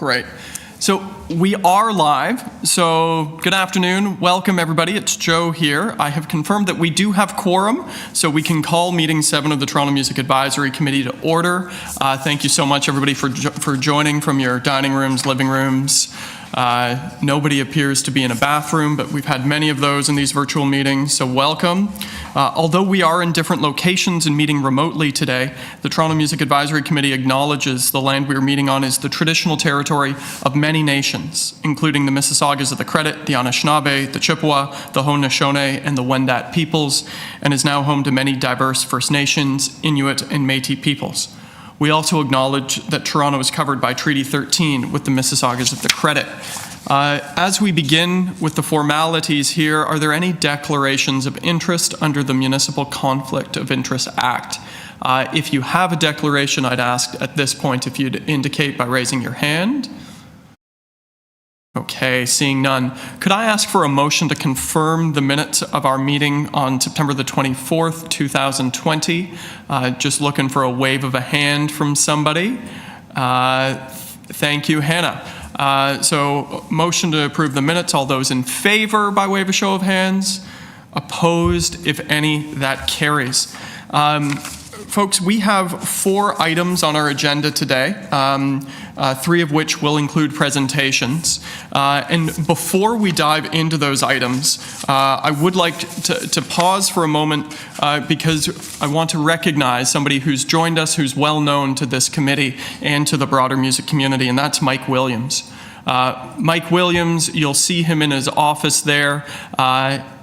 Great. So we are live. So good afternoon. Welcome, everybody. It's Joe here. I have confirmed that we do have quorum, so we can call meeting 7 of the Toronto Music Advisory Committee to order. Thank you so much, everybody, for joining from your dining rooms, living rooms. Nobody appears to be in a bathroom, but we've had many of those in these virtual meetings, so welcome. Although we are in different locations and meeting remotely today, the Toronto Music Advisory Committee acknowledges the land we are meeting on is the traditional territory of many nations, including the Mississaugas of the Credit, the Anishinaabe, the Chippewa, the Haudenosaunee, and the Wendat peoples, and is now home to many diverse First Nations, Inuit, and Métis peoples. We also acknowledge that Toronto is covered by Treaty 13 with the Mississaugas of the Credit. As we begin with the formalities here, are there any declarations of interest under the Municipal Conflict of Interest Act? If you have a declaration, I'd ask at this point if you'd indicate by raising your hand. Okay, seeing none. Could I ask for a motion to confirm the minutes of our meeting on September the 24th, 2020? Just looking for a wave of a hand from somebody. Thank you, Hannah. So motion to approve the minutes. All those in favor by way of a show of hands? Opposed, if any, that carries. Folks, we have 4 items on our agenda today, 3 of which will include presentations. And before we dive into those items, I would like to pause for a moment because I want to recognize somebody who's joined us, who's well known to this committee and to the broader music community, and that's Mike Williams. Mike Williams, you'll see him in his office there,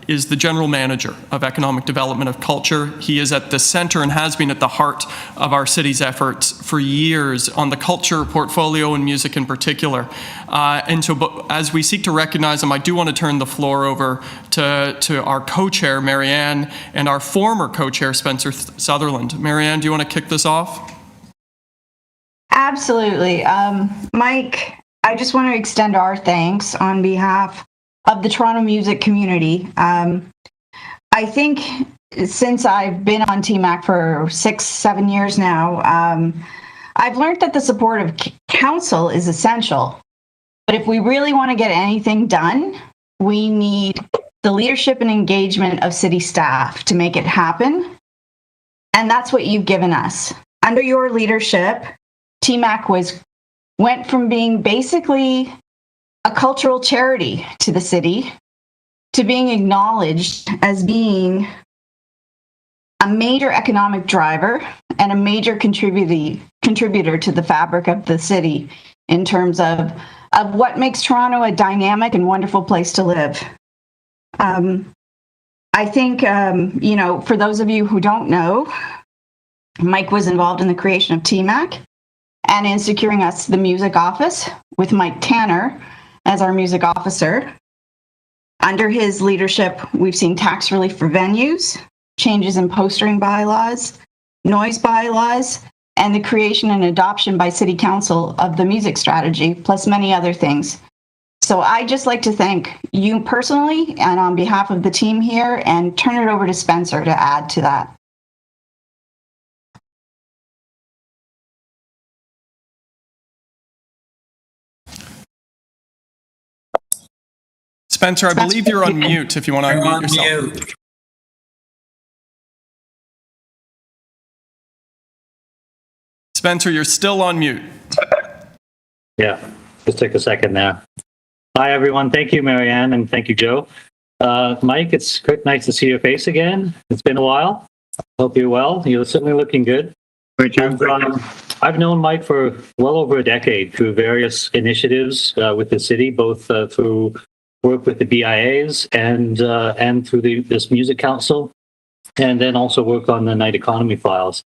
is the General Manager of Economic Development of Culture. He is at the center and has been at the heart of our city's efforts for years on the culture portfolio and music in particular. And so as we seek to recognize him, I do want to turn the floor over to our co-chair, Marianne, and our former co-chair, Spencer Sutherland. Marianne, do you want to kick this off? Absolutely. Mike, I just want to extend our thanks on behalf of the Toronto music community. I think since I've been on TMAC for 6-7 years now, I've learned that the support of council is essential. But if we really want to get anything done, we need the leadership and engagement of city staff to make it happen. And that's what you've given us. Under your leadership, TMAC went from being basically a cultural charity to the city, to being acknowledged as being a major economic driver and a major contributor to the fabric of the city in terms of what makes Toronto a dynamic and wonderful place to live. I think, for those of you who don't know, Mike was involved in the creation of TMAC and in securing us the music office with Mike Tanner as our music officer. Under his leadership, we've seen tax relief for venues, changes in postering bylaws, noise bylaws, and the creation and adoption by City Council of the music strategy, plus many other things. So I'd just like to thank you personally and on behalf of the team here, and turn it over to Spencer to add to that. Spencer, I believe you're on mute if you want to unmute yourself. Spencer, you're still on mute. Yeah, just take a second there. Hi, everyone. Thank you, Marianne, and thank you, Joe. Mike, it's nice to see your face again. It's been a while. Hope you're well. You're certainly looking good. I've known Mike for well over a decade through various initiatives with the city, both through work with the BIAs and through this music council, and then also work on the night economy files.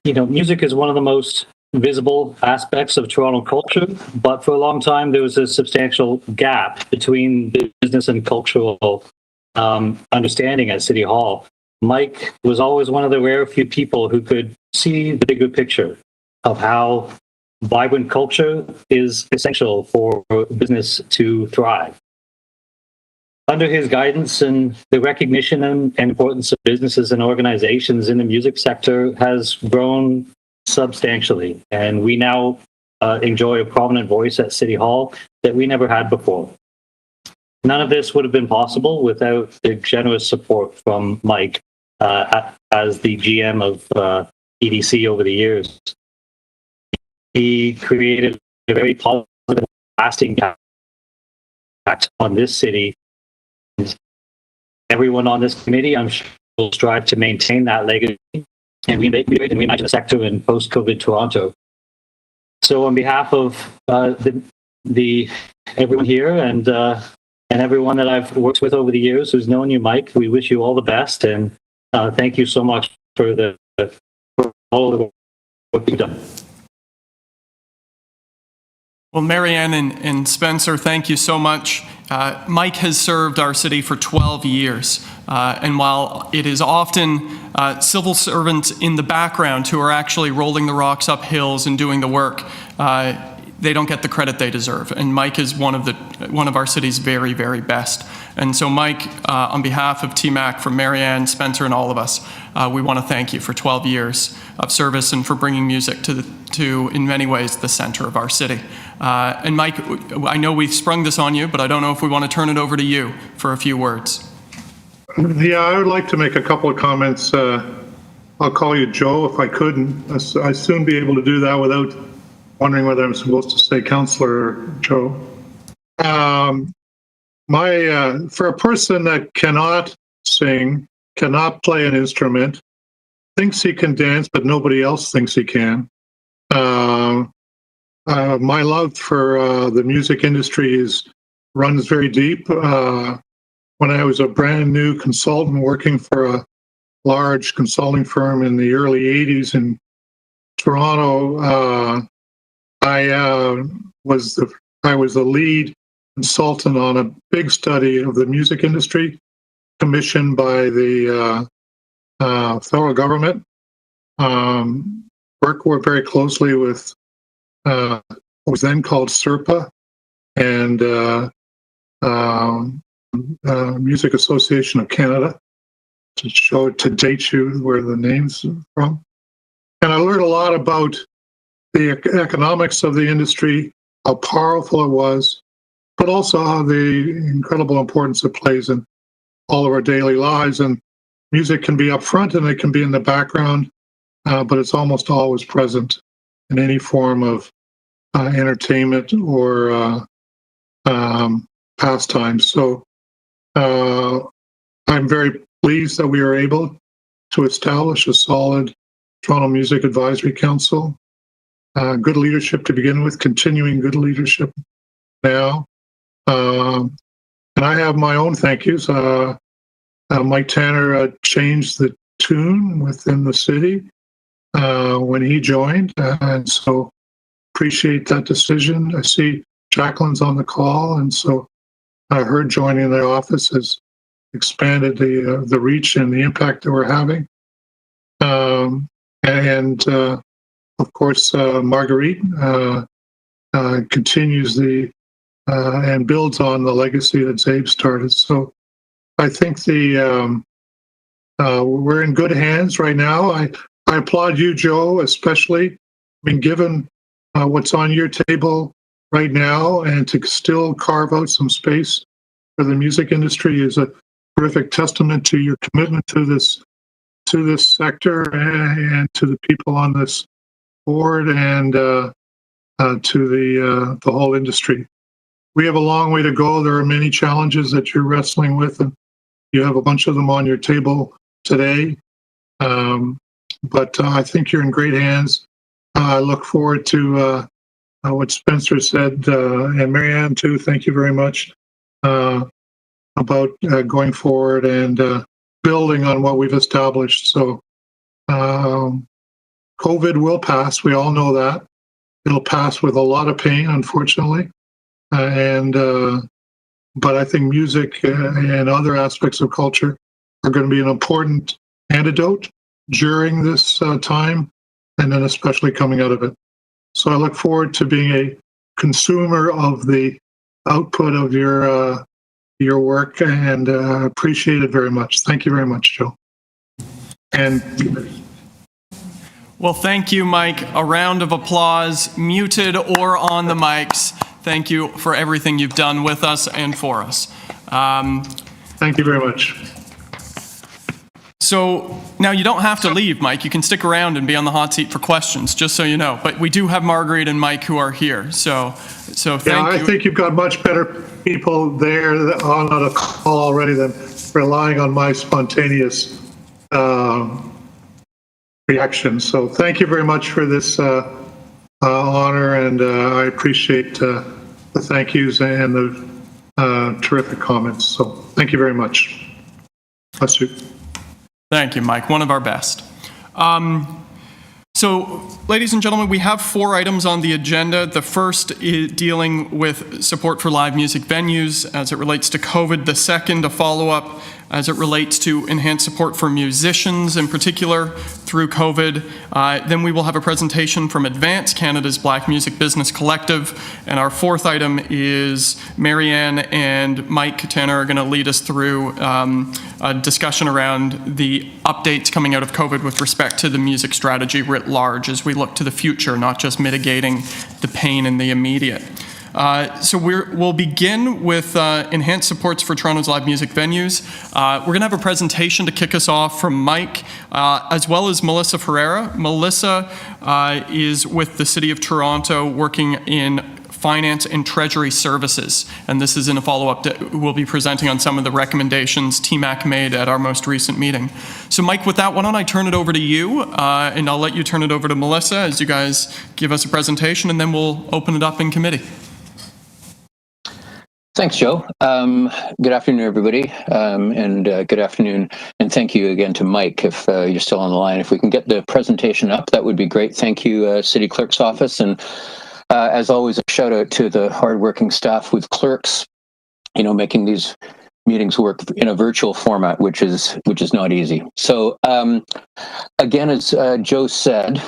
Music is one of the most visible aspects of Toronto culture, but for a long time there was a substantial gap between business and cultural understanding at City Hall. Mike was always one of the rare few people who could see the bigger picture of how vibrant culture is essential for business to thrive. Under his guidance, and the recognition and importance of businesses and organizations in the music sector has grown substantially. And we now enjoy a prominent voice at City Hall that we never had before. None of this would have been possible without the generous support from Mike as the GM of EDC over the years. He created a very positive, lasting impact on this city. Everyone on this committee, I'm sure, will strive to maintain that legacy and reimagine the sector in post-COVID Toronto. So, on behalf of the everyone here and everyone that I've worked with over the years who's known you, Mike, we wish you all the best, and thank you so much for all of the work you've done. Well, Marianne and Spencer, thank you so much. Mike has served our city for 12 years, and while it is often civil servants in the background who are actually rolling the rocks up hills and doing the work, they don't get the credit they deserve. And Mike is one of our city's very, very best. And so, Mike, on behalf of TMAC, from Marianne, Spencer, and all of us, we want to thank you for 12 years of service and for bringing music to, in many ways, the center of our city. And Mike, I know we've sprung this on you, but I don't know if we want to turn it over to you for a few words. Yeah, I would like to make a couple of comments. I'll call you Joe if I couldn't. I'd soon be able to do that without wondering whether I'm supposed to say Counselor or Joe. For a person that cannot sing, cannot play an instrument, thinks he can dance, but nobody else thinks he can. My love for the music industry runs very deep. When I was a brand new consultant working for a large consulting firm in the early 80s in Toronto, I was the lead consultant on a big study of the music industry commissioned by the federal government. Worked very closely with what was then called SERPA and Music Association of Canada, to date you where the name's from. And I learned a lot about the economics of the industry, how powerful it was, but also how the incredible importance it plays in all of our daily lives. And music can be up front and it can be in the background, but it's almost always present in any form of entertainment or pastime. So I'm very pleased that we are able to establish a solid Toronto Music Advisory Council. Good leadership to begin with, continuing good leadership now. And I have my own thank yous. Mike Tanner changed the tune within the city when he joined, and so appreciate that decision. I see Jacqueline's on the call, and so her joining the office has expanded the reach and the impact that we're having. Of course, Marguerite continues and builds on the legacy that Zabe started. So I think we're in good hands right now. I applaud you, Joe, especially. I mean, given what's on your table right now, and to still carve out some space for the music industry is a terrific testament to your commitment to this sector and to the people on this board and to the whole industry. We have a long way to go. There are many challenges that you're wrestling with, and you have a bunch of them on your table today. But I think you're in great hands. I look forward to what Spencer said, and Marianne too. Thank you very much about going forward and building on what we've established. So COVID will pass. We all know that. It'll pass with a lot of pain, unfortunately. But I think music and other aspects of culture are going to be an important antidote during this time, and then especially coming out of it. So I look forward to being a consumer of the output of your work, and appreciate it very much. Thank you very much, Joe. And Well, thank you, Mike. A round of applause, muted or on the mics. Thank you for everything you've done with us and for us. Thank you very much. So now you don't have to leave, Mike. You can stick around and be on the hot seat for questions, just so you know. But we do have Marguerite and Mike who are here. So thank you. I think you've got much better people there on a call already than relying on my spontaneous reaction. So thank you very much for this honor, and I appreciate the thank yous and the terrific comments. So thank you very much. Bless you. Thank you, Mike. One of our best. So, ladies and gentlemen, we have 4 items on the agenda. The first is dealing with support for live music venues as it relates to COVID. The second, a follow-up as it relates to enhanced support for musicians in particular through COVID. Then we will have a presentation from Advance, Canada's Black Music Business Collective. And our fourth item is Marianne and Mike Tanner are going to lead us through a discussion around the updates coming out of COVID with respect to the music strategy writ large as we look to the future, not just mitigating the pain in the immediate. So we'll begin with enhanced supports for Toronto's live music venues. We're going to have a presentation to kick us off from Mike, as well as Melissa Ferreira. Melissa is with the City of Toronto working in finance and treasury services. And this is in a follow-up that we'll be presenting on some of the recommendations TMAC made at our most recent meeting. So Mike, with that, why don't I turn it over to you, and I'll let you turn it over to Melissa as you guys give us a presentation, and then we'll open it up in committee. Thanks, Joe. Good afternoon, everybody, and good afternoon, and thank you again to Mike if you're still on the line. If we can get the presentation up, that would be great. Thank you, City Clerk's Office, and as always, a shout out to the hardworking staff with clerks, making these meetings work in a virtual format, which is not easy. So again, as Joe said,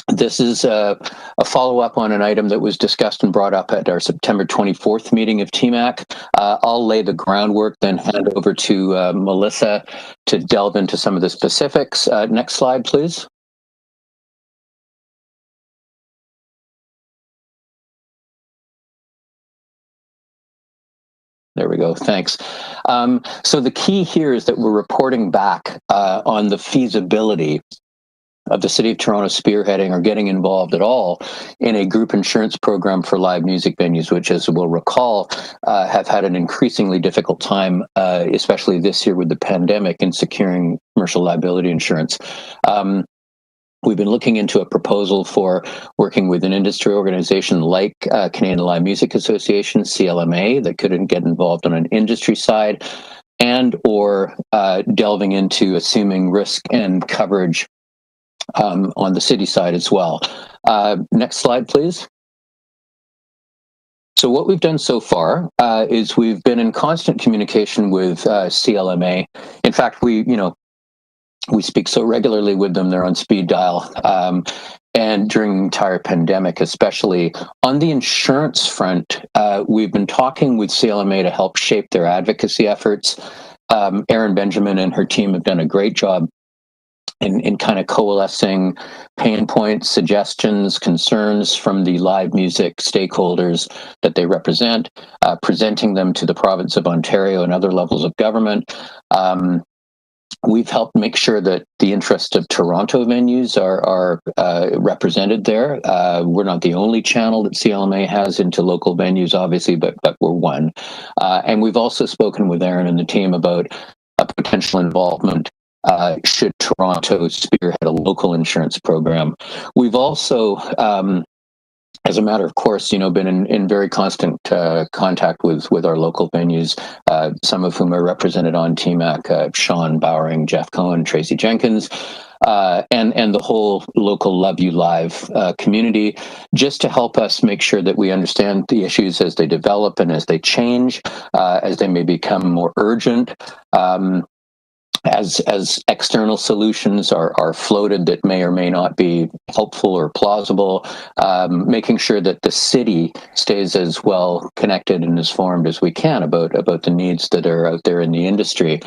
this is a follow-up on an item that was discussed and brought up at our September 24th meeting of TMAC. I'll lay the groundwork, then hand over to Melissa to delve into some of the specifics. Next slide, please. There we go. Thanks. So the key here is that we're reporting back on the feasibility of the City of Toronto spearheading or getting involved at all in a group insurance program for live music venues, which, as we'll recall, have had an increasingly difficult time, especially this year with the pandemic, in securing commercial liability insurance. We've been looking into a proposal for working with an industry organization like Canadian Live Music Association, CLMA, that could get involved on an industry side, and or delving into assuming risk and coverage on the city side as well. Next slide, please. So what we've done so far is we've been in constant communication with CLMA. In fact, we speak so regularly with them, they're on speed dial. And during the entire pandemic, especially on the insurance front, we've been talking with CLMA to help shape their advocacy efforts. Erin Benjamin and her team have done a great job in kind of coalescing pain points, suggestions, concerns from the live music stakeholders that they represent, presenting them to the province of Ontario and other levels of government. We've helped make sure that the interests of Toronto venues are represented there. We're not the only channel that CLMA has into local venues, obviously, but we're one. And we've also spoken with Erin and the team about a potential involvement should Toronto spearhead a local insurance program. We've also, as a matter of course, been in very constant contact with our local venues, some of whom are represented on TMAC, Sean Bowering, Jeff Cohen, Tracy Jenkins, and the whole local Love You Live community, just to help us make sure that we understand the issues as they develop and as they change, as they may become more urgent. As external solutions are floated that may or may not be helpful or plausible, making sure that the city stays as well connected and as informed as we can about the needs that are out there in the industry.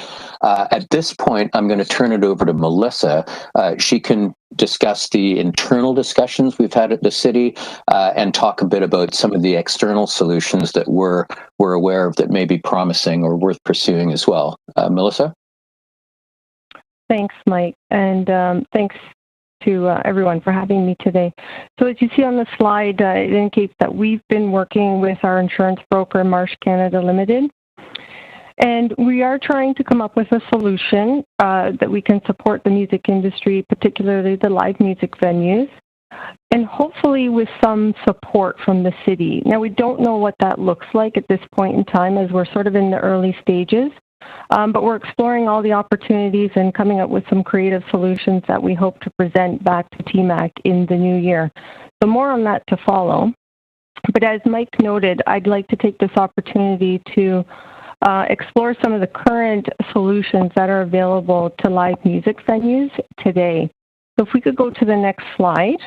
At this point, I'm going to turn it over to Melissa. She can discuss the internal discussions we've had at the city and talk a bit about some of the external solutions that we're aware of that may be promising or worth pursuing as well. Melissa? Thanks, Mike, and thanks to everyone for having me today. So as you see on the slide, it indicates that we've been working with our insurance broker, Marsh Canada Limited, and we are trying to come up with a solution that we can support the music industry, particularly the live music venues, and hopefully with some support from the city. Now, we don't know what that looks like at this point in time as we're sort of in the early stages, but we're exploring all the opportunities and coming up with some creative solutions that we hope to present back to TMAC in the new year. So more on that to follow. But as Mike noted, I'd like to take this opportunity to explore some of the current solutions that are available to live music venues today. So if we could go to the next slide.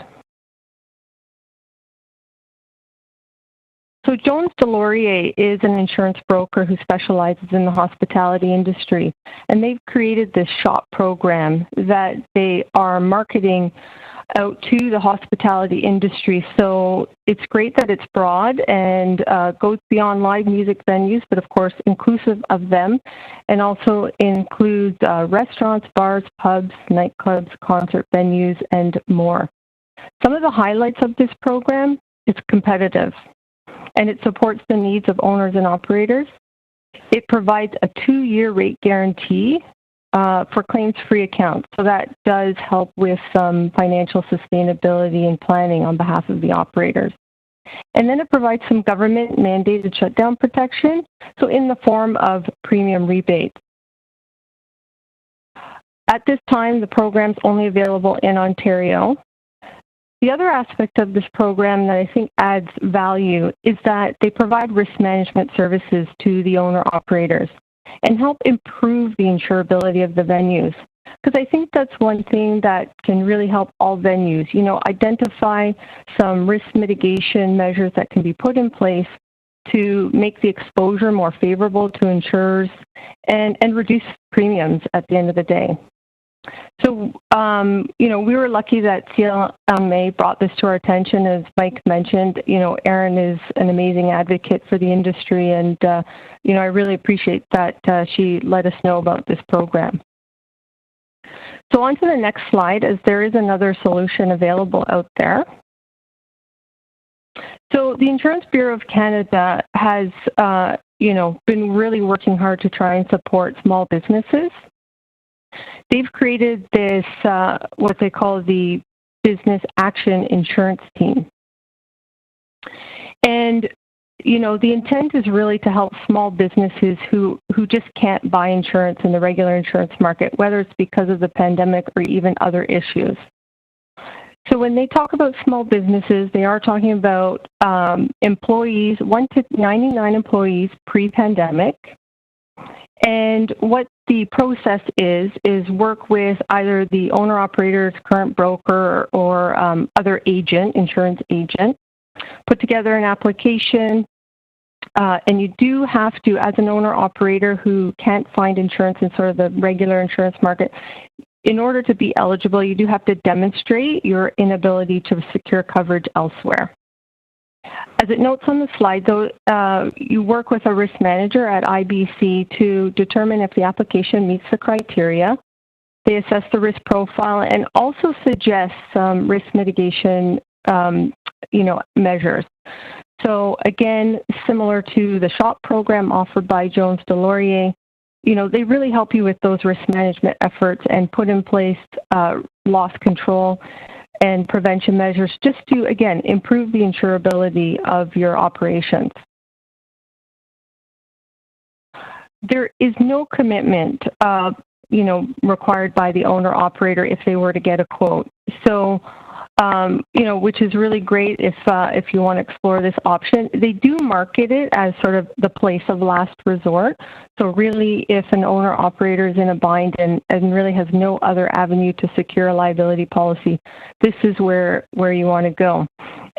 So Jones Deslauriers is an insurance broker who specializes in the hospitality industry, and they've created this shop program that they are marketing out to the hospitality industry. So it's great that it's broad and goes beyond live music venues, but of course inclusive of them, and also includes restaurants, bars, pubs, nightclubs, concert venues, and more. Some of the highlights of this program, it's competitive, and it supports the needs of owners and operators. It provides a 2-year rate guarantee for claims-free accounts. So that does help with some financial sustainability and planning on behalf of the operators. And then it provides some government-mandated shutdown protection, so in the form of premium rebates. At this time, the program's only available in Ontario. The other aspect of this program that I think adds value is that they provide risk management services to the owner-operators and help improve the insurability of the venues. Because I think that's one thing that can really help all venues, identify some risk mitigation measures that can be put in place to make the exposure more favorable to insurers and reduce premiums at the end of the day. So, we were lucky that CLMA brought this to our attention. As Mike mentioned, Erin is an amazing advocate for the industry, and, I really appreciate that she let us know about this program. So on to the next slide, as there is another solution available out there. So the Insurance Bureau of Canada has, been really working hard to try and support small businesses. They've created this, what they call the Business Action Insurance Team. And, the intent is really to help small businesses who just can't buy insurance in the regular insurance market, whether it's because of the pandemic or even other issues. So when they talk about small businesses, they are talking about employees, 1 to 99 employees pre-pandemic. And what the process is work with either the owner-operator's current broker or other agent, insurance agent, put together an application, and you do have to, as an owner-operator who can't find insurance in sort of the regular insurance market, in order to be eligible, you do have to demonstrate your inability to secure coverage elsewhere. As it notes on the slide, though, you work with a risk manager at IBC to determine if the application meets the criteria. They assess the risk profile and also suggest some risk mitigation, measures. So again, similar to the SHOP program offered by Jones Deslauriers, they really help you with those risk management efforts and put in place loss control and prevention measures just to, again, improve the insurability of your operations. There is no commitment, required by the owner-operator if they were to get a quote. So, which is really great if you want to explore this option. They do market it as sort of the place of last resort. So really, if an owner-operator is in a bind and really has no other avenue to secure a liability policy, this is where you want to go.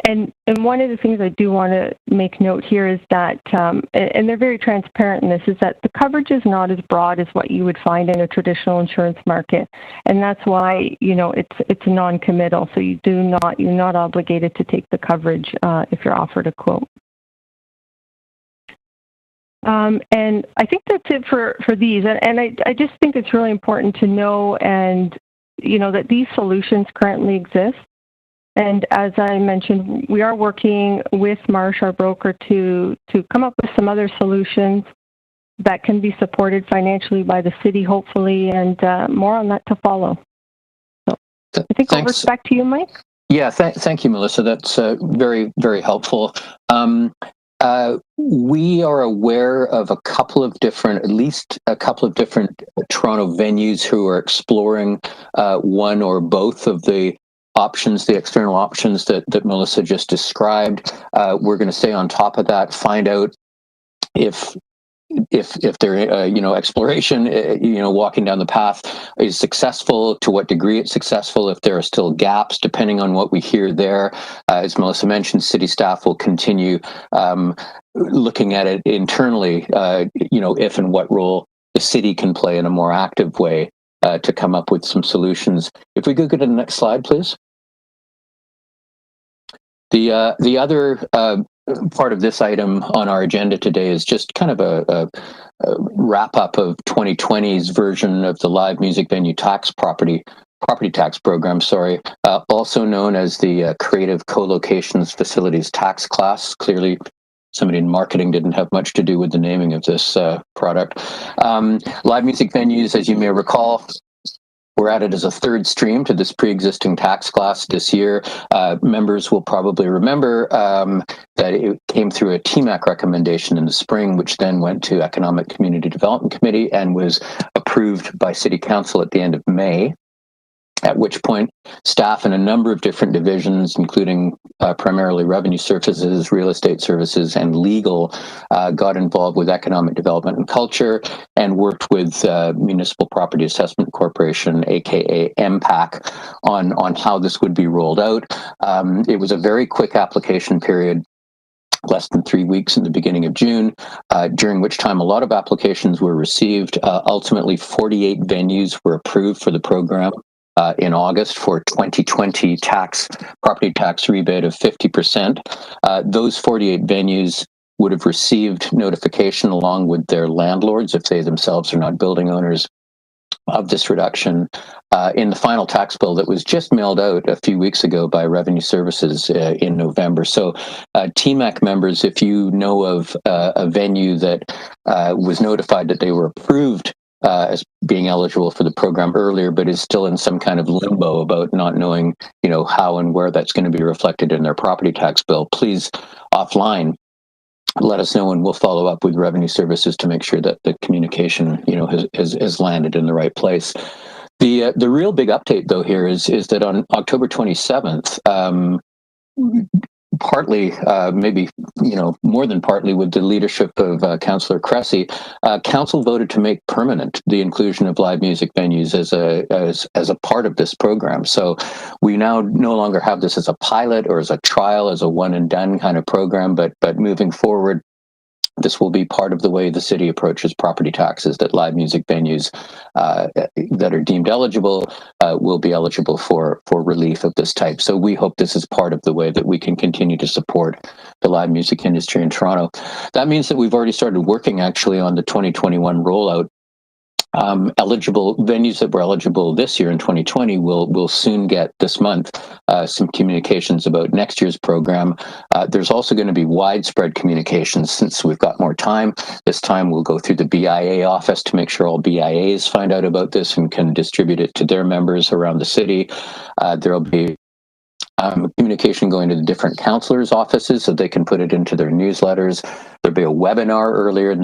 And one of the things I do want to make note here is that, and they're very transparent in this, is that the coverage is not as broad as what you would find in a traditional insurance market, and that's why it's non-committal. So you're not obligated to take the coverage if you're offered a quote. And I think that's it for these. And I just think it's really important to know that these solutions currently exist. And as I mentioned, we are working with Marsh, our broker, to come up with some other solutions that can be supported financially by the city, hopefully, and more on that to follow. So I think I'll back to you, Mike. Yeah, thank you, Melissa. That's very, very helpful. We are aware of at least a couple of different Toronto venues who are exploring one or both of the options, the external options that Melissa just described. We're going to stay on top of that, find out if their exploration, walking down the path is successful, to what degree it's successful, if there are still gaps, depending on what we hear there. As Melissa mentioned, city staff will continue looking at it internally, if and what role the city can play in a more active way to come up with some solutions. If we could go to the next slide, please. The other part of this item on our agenda today is just kind of a wrap up of 2020's version of the live music venue property tax program, also known as the Creative Co-locations Facilities Tax Class. Clearly, somebody in marketing didn't have much to do with the naming of this product. Live music venues, as you may recall, were added as a third stream to this pre-existing tax class this year. Members will probably remember that it came through a TMAC recommendation in the spring, which then went to Economic Community Development Committee and was approved by City Council at the end of May. At which point, staff in a number of different divisions, including primarily revenue services, real estate services, and legal, got involved with economic development and culture and worked with Municipal Property Assessment Corporation, aka MPAC, on how this would be rolled out. It was a very quick application period, less than 3 weeks in the beginning of June, during which time a lot of applications were received. Ultimately, 48 venues were approved for the program. In August for 2020 property tax rebate of 50%. Those 48 venues would have received notification along with their landlords, if they themselves are not building owners, of this reduction in the final tax bill that was just mailed out a few weeks ago by Revenue Services in November. So TMAC members, if you know of a venue that was notified that they were approved as being eligible for the program earlier, but is still in some kind of limbo about not knowing, how and where that's going to be reflected in their property tax bill, please offline let us know, and we'll follow up with Revenue Services to make sure that the communication, has landed in the right place. The real big update, though, here is that on October 27th, partly, maybe more than partly, with the leadership of Councillor Cressy, Council voted to make permanent the inclusion of live music venues as a part of this program. So we now no longer have this as a pilot or as a trial, as a one and done kind of program, but moving forward, this will be part of the way the city approaches property taxes, that live music venues that are deemed eligible will be eligible for relief of this type. So we hope this is part of the way that we can continue to support the live music industry in Toronto. That means that we've already started working actually on the 2021 rollout. Eligible venues that were eligible this year in 2020 will soon get this month some communications about next year's program. There's also going to be widespread communications since we've got more time. This time we'll go through the BIA office to make sure all BIAs find out about this and can distribute it to their members around the city. There'll be communication going to the different councillors' offices so they can put it into their newsletters. There'll be a webinar early in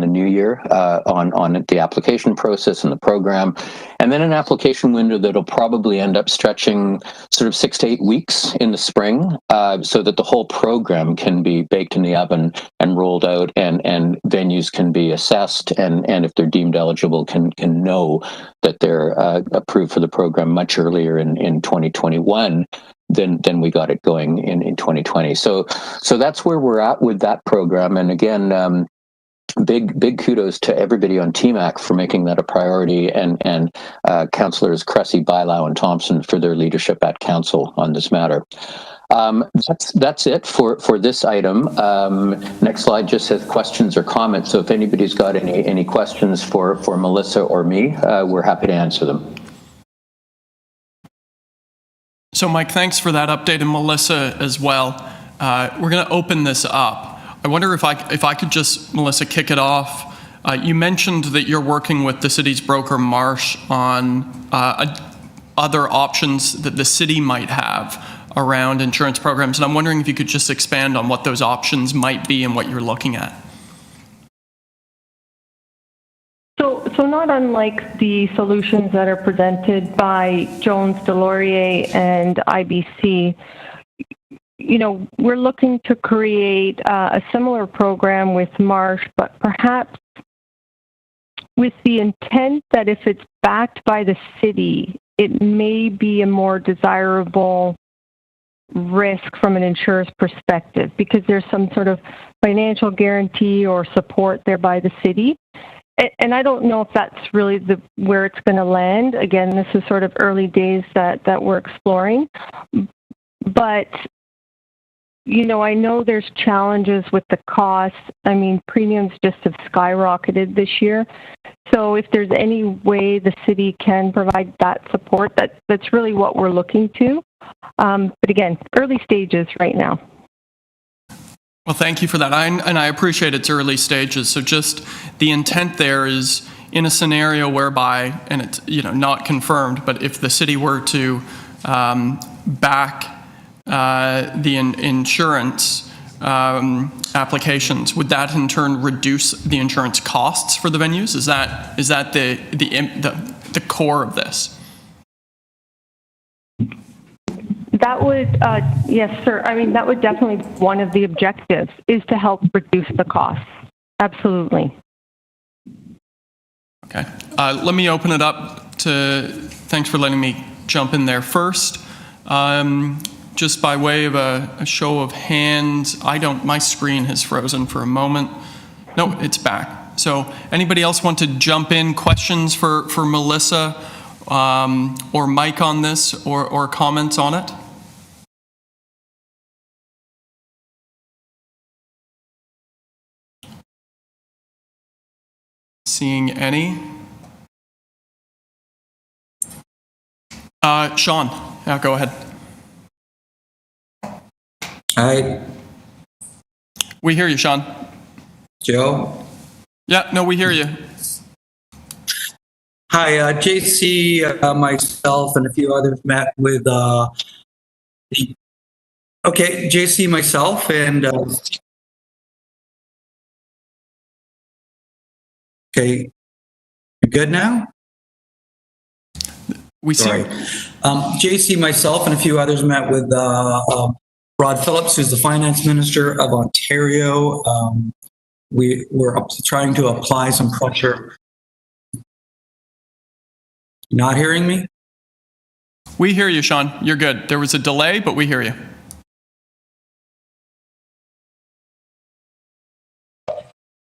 the new year on the application process and the program, and then an application window that'll probably end up stretching sort of 6 to 8 weeks in the spring, so that the whole program can be baked in the oven and rolled out, and venues can be assessed, and if they're deemed eligible, can know that they're approved for the program much earlier in 2021. then we got it going in 2020. So that's where we're at with that program. And again, big kudos to everybody on TMAC for making that a priority, and councillors Cressy, Bailau, and Thompson for their leadership at council on this matter. That's it for this item. Next slide just says questions or comments. So if anybody's got any questions for Melissa or me, we're happy to answer them. So Mike, thanks for that update, and Melissa as well. We're going to open this up. I wonder if I could just, Melissa, kick it off. You mentioned that you're working with the city's broker, Marsh, on other options that the city might have around insurance programs. And I'm wondering if you could just expand on what those options might be and what you're looking at. So not unlike the solutions that are presented by Jones, Delorier, and IBC, we're looking to create a similar program with Marsh, but perhaps with the intent that if it's backed by the city, it may be a more desirable risk from an insurer's perspective because there's some sort of financial guarantee or support there by the city. And I don't know if that's really where it's going to land. Again, this is sort of early days that we're exploring. But, I know there's challenges with the costs. I mean, premiums just have skyrocketed this year. So if there's any way the city can provide that support, that's really what we're looking to. But again, early stages right now. Well, thank you for that. And I appreciate it's early stages. So just the intent there is in a scenario whereby, and it's not confirmed, but if the city were to back the insurance applications, would that in turn reduce the insurance costs for the venues? Is that the core of this? That would, yes, sir. I mean, that would definitely be one of the objectives, is to help reduce the costs. Absolutely. Okay. Let me open it up to, thanks for letting me jump in there first. Just by way of a show of hands, my screen has frozen for a moment. No, it's back. So anybody else want to jump in? Questions for Melissa or Mike on this, or comments on it? Seeing any? Sean, yeah, go ahead. Hi, We hear you, Sean. Joe. Yeah, no, we hear you. Hi, JC, myself, and a few others met with JC, myself, and okay, you good now? We see. Sorry. JC, myself, and a few others met with Rod Phillips, who's the finance minister of Ontario. We were trying to apply some pressure. Not hearing me? We hear you, Sean. You're good. There was a delay, but we hear you.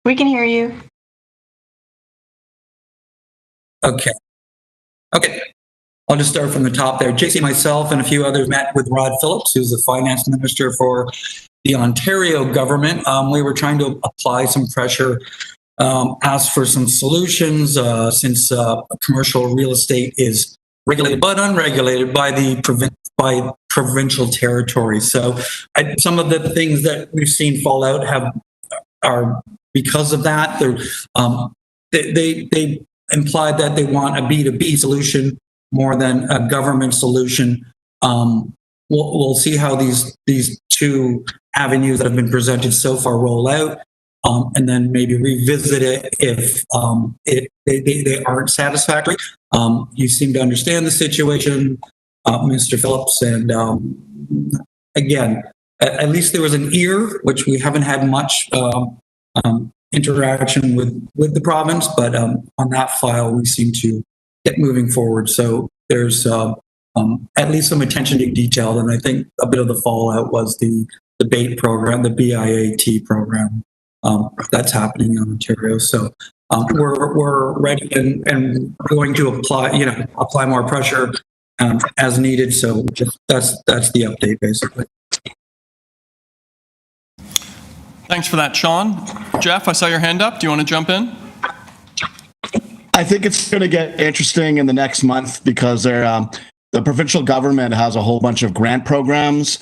We can hear you. Okay. I'll just start from the top there. JC, myself, and a few others met with Rod Phillips, who's the finance minister for the Ontario government. We were trying to apply some pressure, ask for some solutions, since commercial real estate is regulated but unregulated by the provincial territory. So some of the things that we've seen fall out are because of that. They implied that they want a B2B solution more than a government solution. We'll see how these two avenues that have been presented so far roll out, and then maybe revisit it if they aren't satisfactory. You seem to understand the situation, Mr. Phillips, and again, at least there was an ear, which we haven't had much interaction with the province, but on that file we seem to get moving forward. So there's at least some attention to detail. And I think a bit of the fallout was the BAIT program, the BIAT program, that's happening in Ontario. So we're ready and going to apply more pressure as needed. So just that's the update basically. Thanks for that, Sean. Jeff, I saw your hand up. Do you want to jump in? I think it's going to get interesting in the next month because the provincial government has a whole bunch of grant programs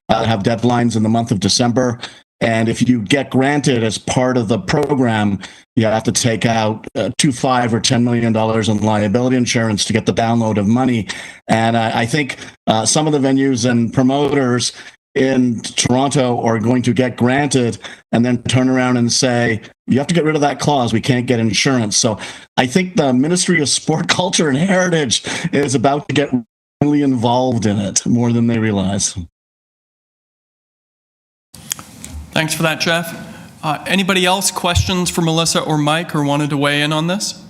that have deadlines in the month of December. And if you get granted as part of the program, you have to take out $5 or $10 million in liability insurance to get the download of money. And I think some of the venues and promoters in Toronto are going to get granted and then turn around and say, you have to get rid of that clause. We can't get insurance. So I think the Ministry of Sport, Culture and Heritage is about to get really involved in it more than they realize. Thanks for that, Jeff. Anybody else questions for Melissa or Mike or wanted to weigh in on this?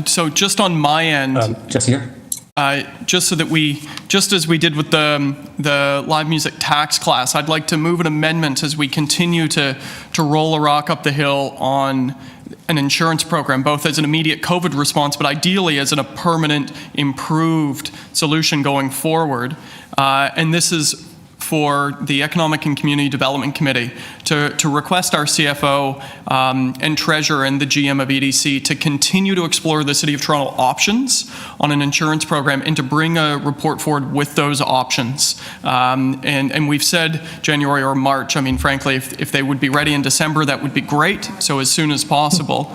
So just on my end, Jesse here. just as we did with the live music tax class, I'd like to move an amendment as we continue to roll a rock up the hill on an insurance program, both as an immediate COVID response, but ideally as a permanent, improved solution going forward. And this is for the Economic and Community Development Committee to request our CFO and Treasurer and the GM of EDC to continue to explore the City of Toronto options on an insurance program and to bring a report forward with those options. And we've said January or March. I mean, frankly, if they would be ready in December, that would be great. So as soon as possible.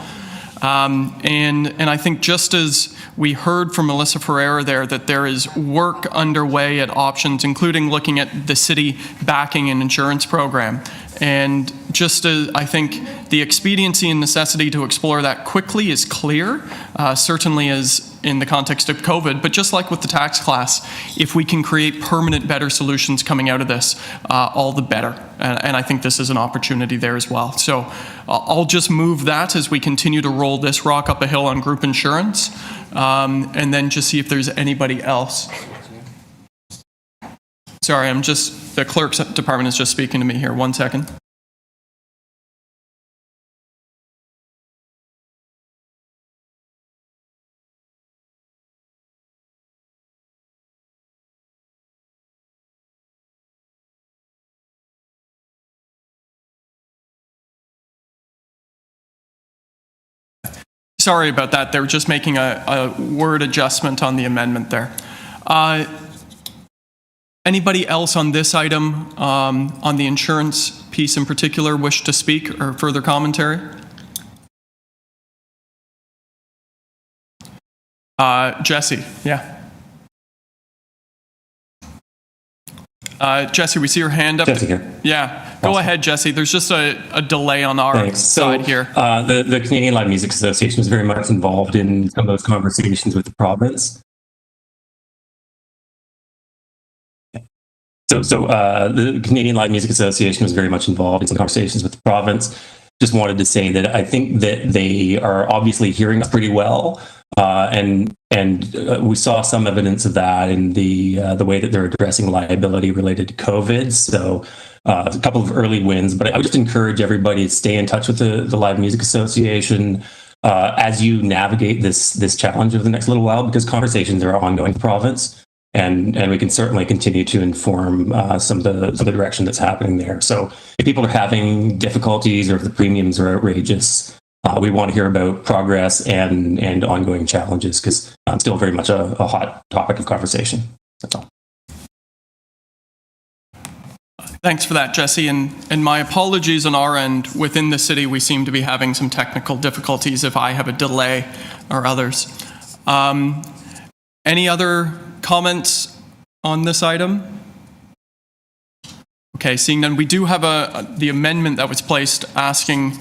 And I think just as we heard from Melissa Ferreira there, that there is work underway at options, including looking at the city backing an insurance program. And just as I think the expediency and necessity to explore that quickly is clear, certainly as in the context of COVID, but just like with the tax class, if we can create permanent, better solutions coming out of this, all the better. And I think this is an opportunity there as well. So I'll just move that as we continue to roll this rock up a hill on group insurance, and then just see if there's anybody else. Sorry, the clerk's department is just speaking to me here. 1 second. Sorry about that. They were just making a word adjustment on the amendment there. Anybody else on this item, on the insurance piece in particular, wish to speak or further commentary? Jesse, yeah. Jesse, we see your hand up. Jesse here. Yeah, go ahead, Jesse. There's just a delay on our side here. The Canadian Live Music Association was very much involved in some of those conversations with the province. So the Canadian Live Music Association was very much involved in some conversations with the province. Just wanted to say that I think that they are obviously hearing us pretty well, and we saw some evidence of that in the way that they're addressing liability related to COVID. So a couple of early wins, but I would just encourage everybody to stay in touch with the Live Music Association as you navigate this challenge over the next little while, because conversations are ongoing in the province. And we can certainly continue to inform some of the direction that's happening there. So if people are having difficulties or if the premiums are outrageous, we want to hear about progress and ongoing challenges, because it's still very much a hot topic of conversation. That's all. Thanks for that, Jesse. And my apologies on our end. Within the city, we seem to be having some technical difficulties if I have a delay or others. Any other comments on this item? Okay, seeing none, we do have the amendment that was placed asking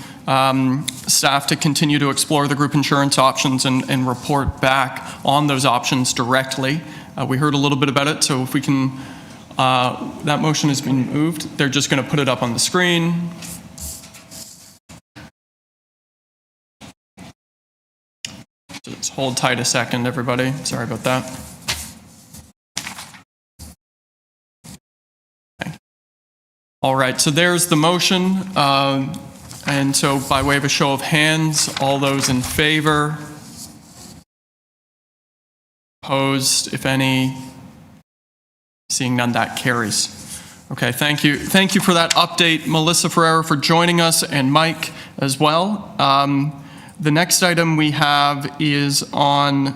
staff to continue to explore the group insurance options and report back on those options directly. We heard a little bit about it, so if we can, that motion has been moved. They're just going to put it up on the screen. hold tight a second, everybody. Sorry about that. Okay. All right, so there's the motion. And so by way of a show of hands, all those in favor? Opposed, if any? Seeing none, that carries. Okay, thank you. Thank you for that update, Melissa Ferreira, for joining us, and Mike as well. The next item we have is on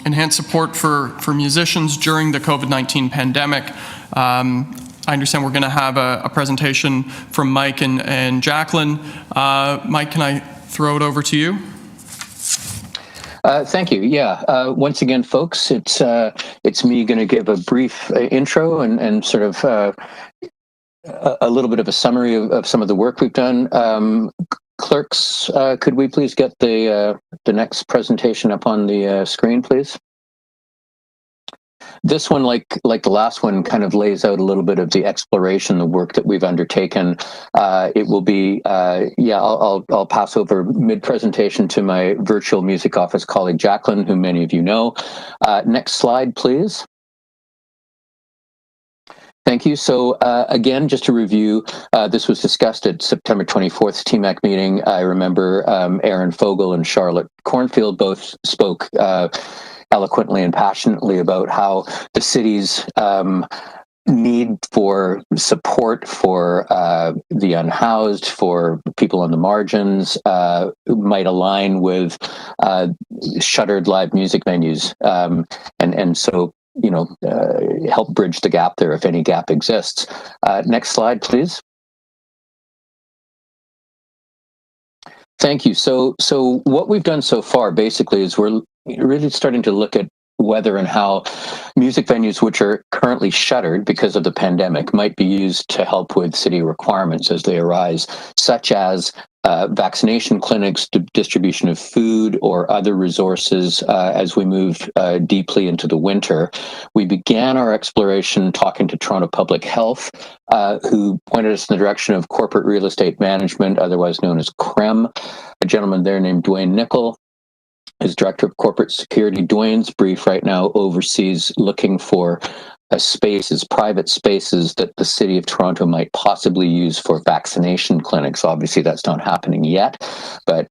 enhanced support for musicians during the COVID-19 pandemic. I understand we're going to have a presentation from Mike and Jacqueline. Mike, can I throw it over to you? Thank you. Yeah. Once again, folks, it's me going to give a brief intro and sort of a little bit of a summary of some of the work we've done. Clerks, could we please get the next presentation up on the screen, please? This one, like the last one, kind of lays out a little bit of the exploration, the work that we've undertaken. It will be, I'll pass over mid-presentation to my virtual music office colleague, Jacqueline, who many of you know. Next slide, please. Thank you. So again, just to review, this was discussed at September 24th TMAC meeting. I remember Aaron Fogel and Charlotte Cornfield both spoke eloquently and passionately about how the city's need for support for the unhoused, for people on the margins, might align with shuttered live music venues. And so, help bridge the gap there if any gap exists. Next slide, please. Thank you. So what we've done so far basically is we're really starting to look at whether and how music venues which are currently shuttered because of the pandemic might be used to help with city requirements as they arise, such as vaccination clinics, distribution of food, or other resources as we move deeply into the winter. We began our exploration talking to Toronto Public Health, who pointed us in the direction of corporate real estate management, otherwise known as CREM, a gentleman there named Dwayne Nickel. As Director of Corporate Security. Dwayne's brief right now oversees looking for private spaces that the City of Toronto might possibly use for vaccination clinics. Obviously, that's not happening yet, but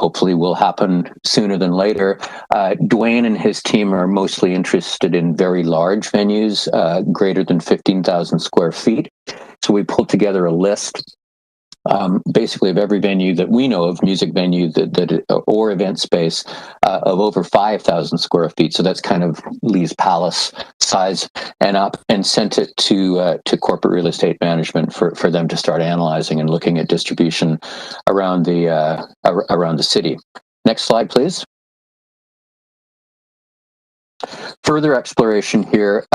hopefully will happen sooner than later. Dwayne and his team are mostly interested in very large venues, greater than 15,000 square feet. So we pulled together a list basically of every venue that we know of, music venue or event space of over 5,000 square feet. So that's kind of Lee's Palace size and up, and sent it to corporate real estate management for them to start analyzing and looking at distribution around the city. Next slide, please. Further exploration here,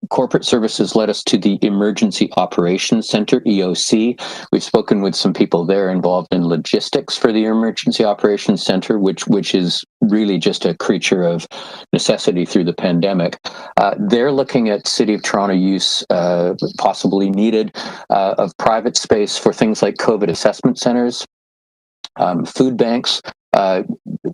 corporate services led us to the Emergency Operations Center, EOC. We've spoken with some people there involved in logistics for the Emergency Operations Center, which is really just a creature of necessity through the pandemic. They're looking at City of Toronto use, possibly needed, of private space for things like COVID assessment centers, food banks,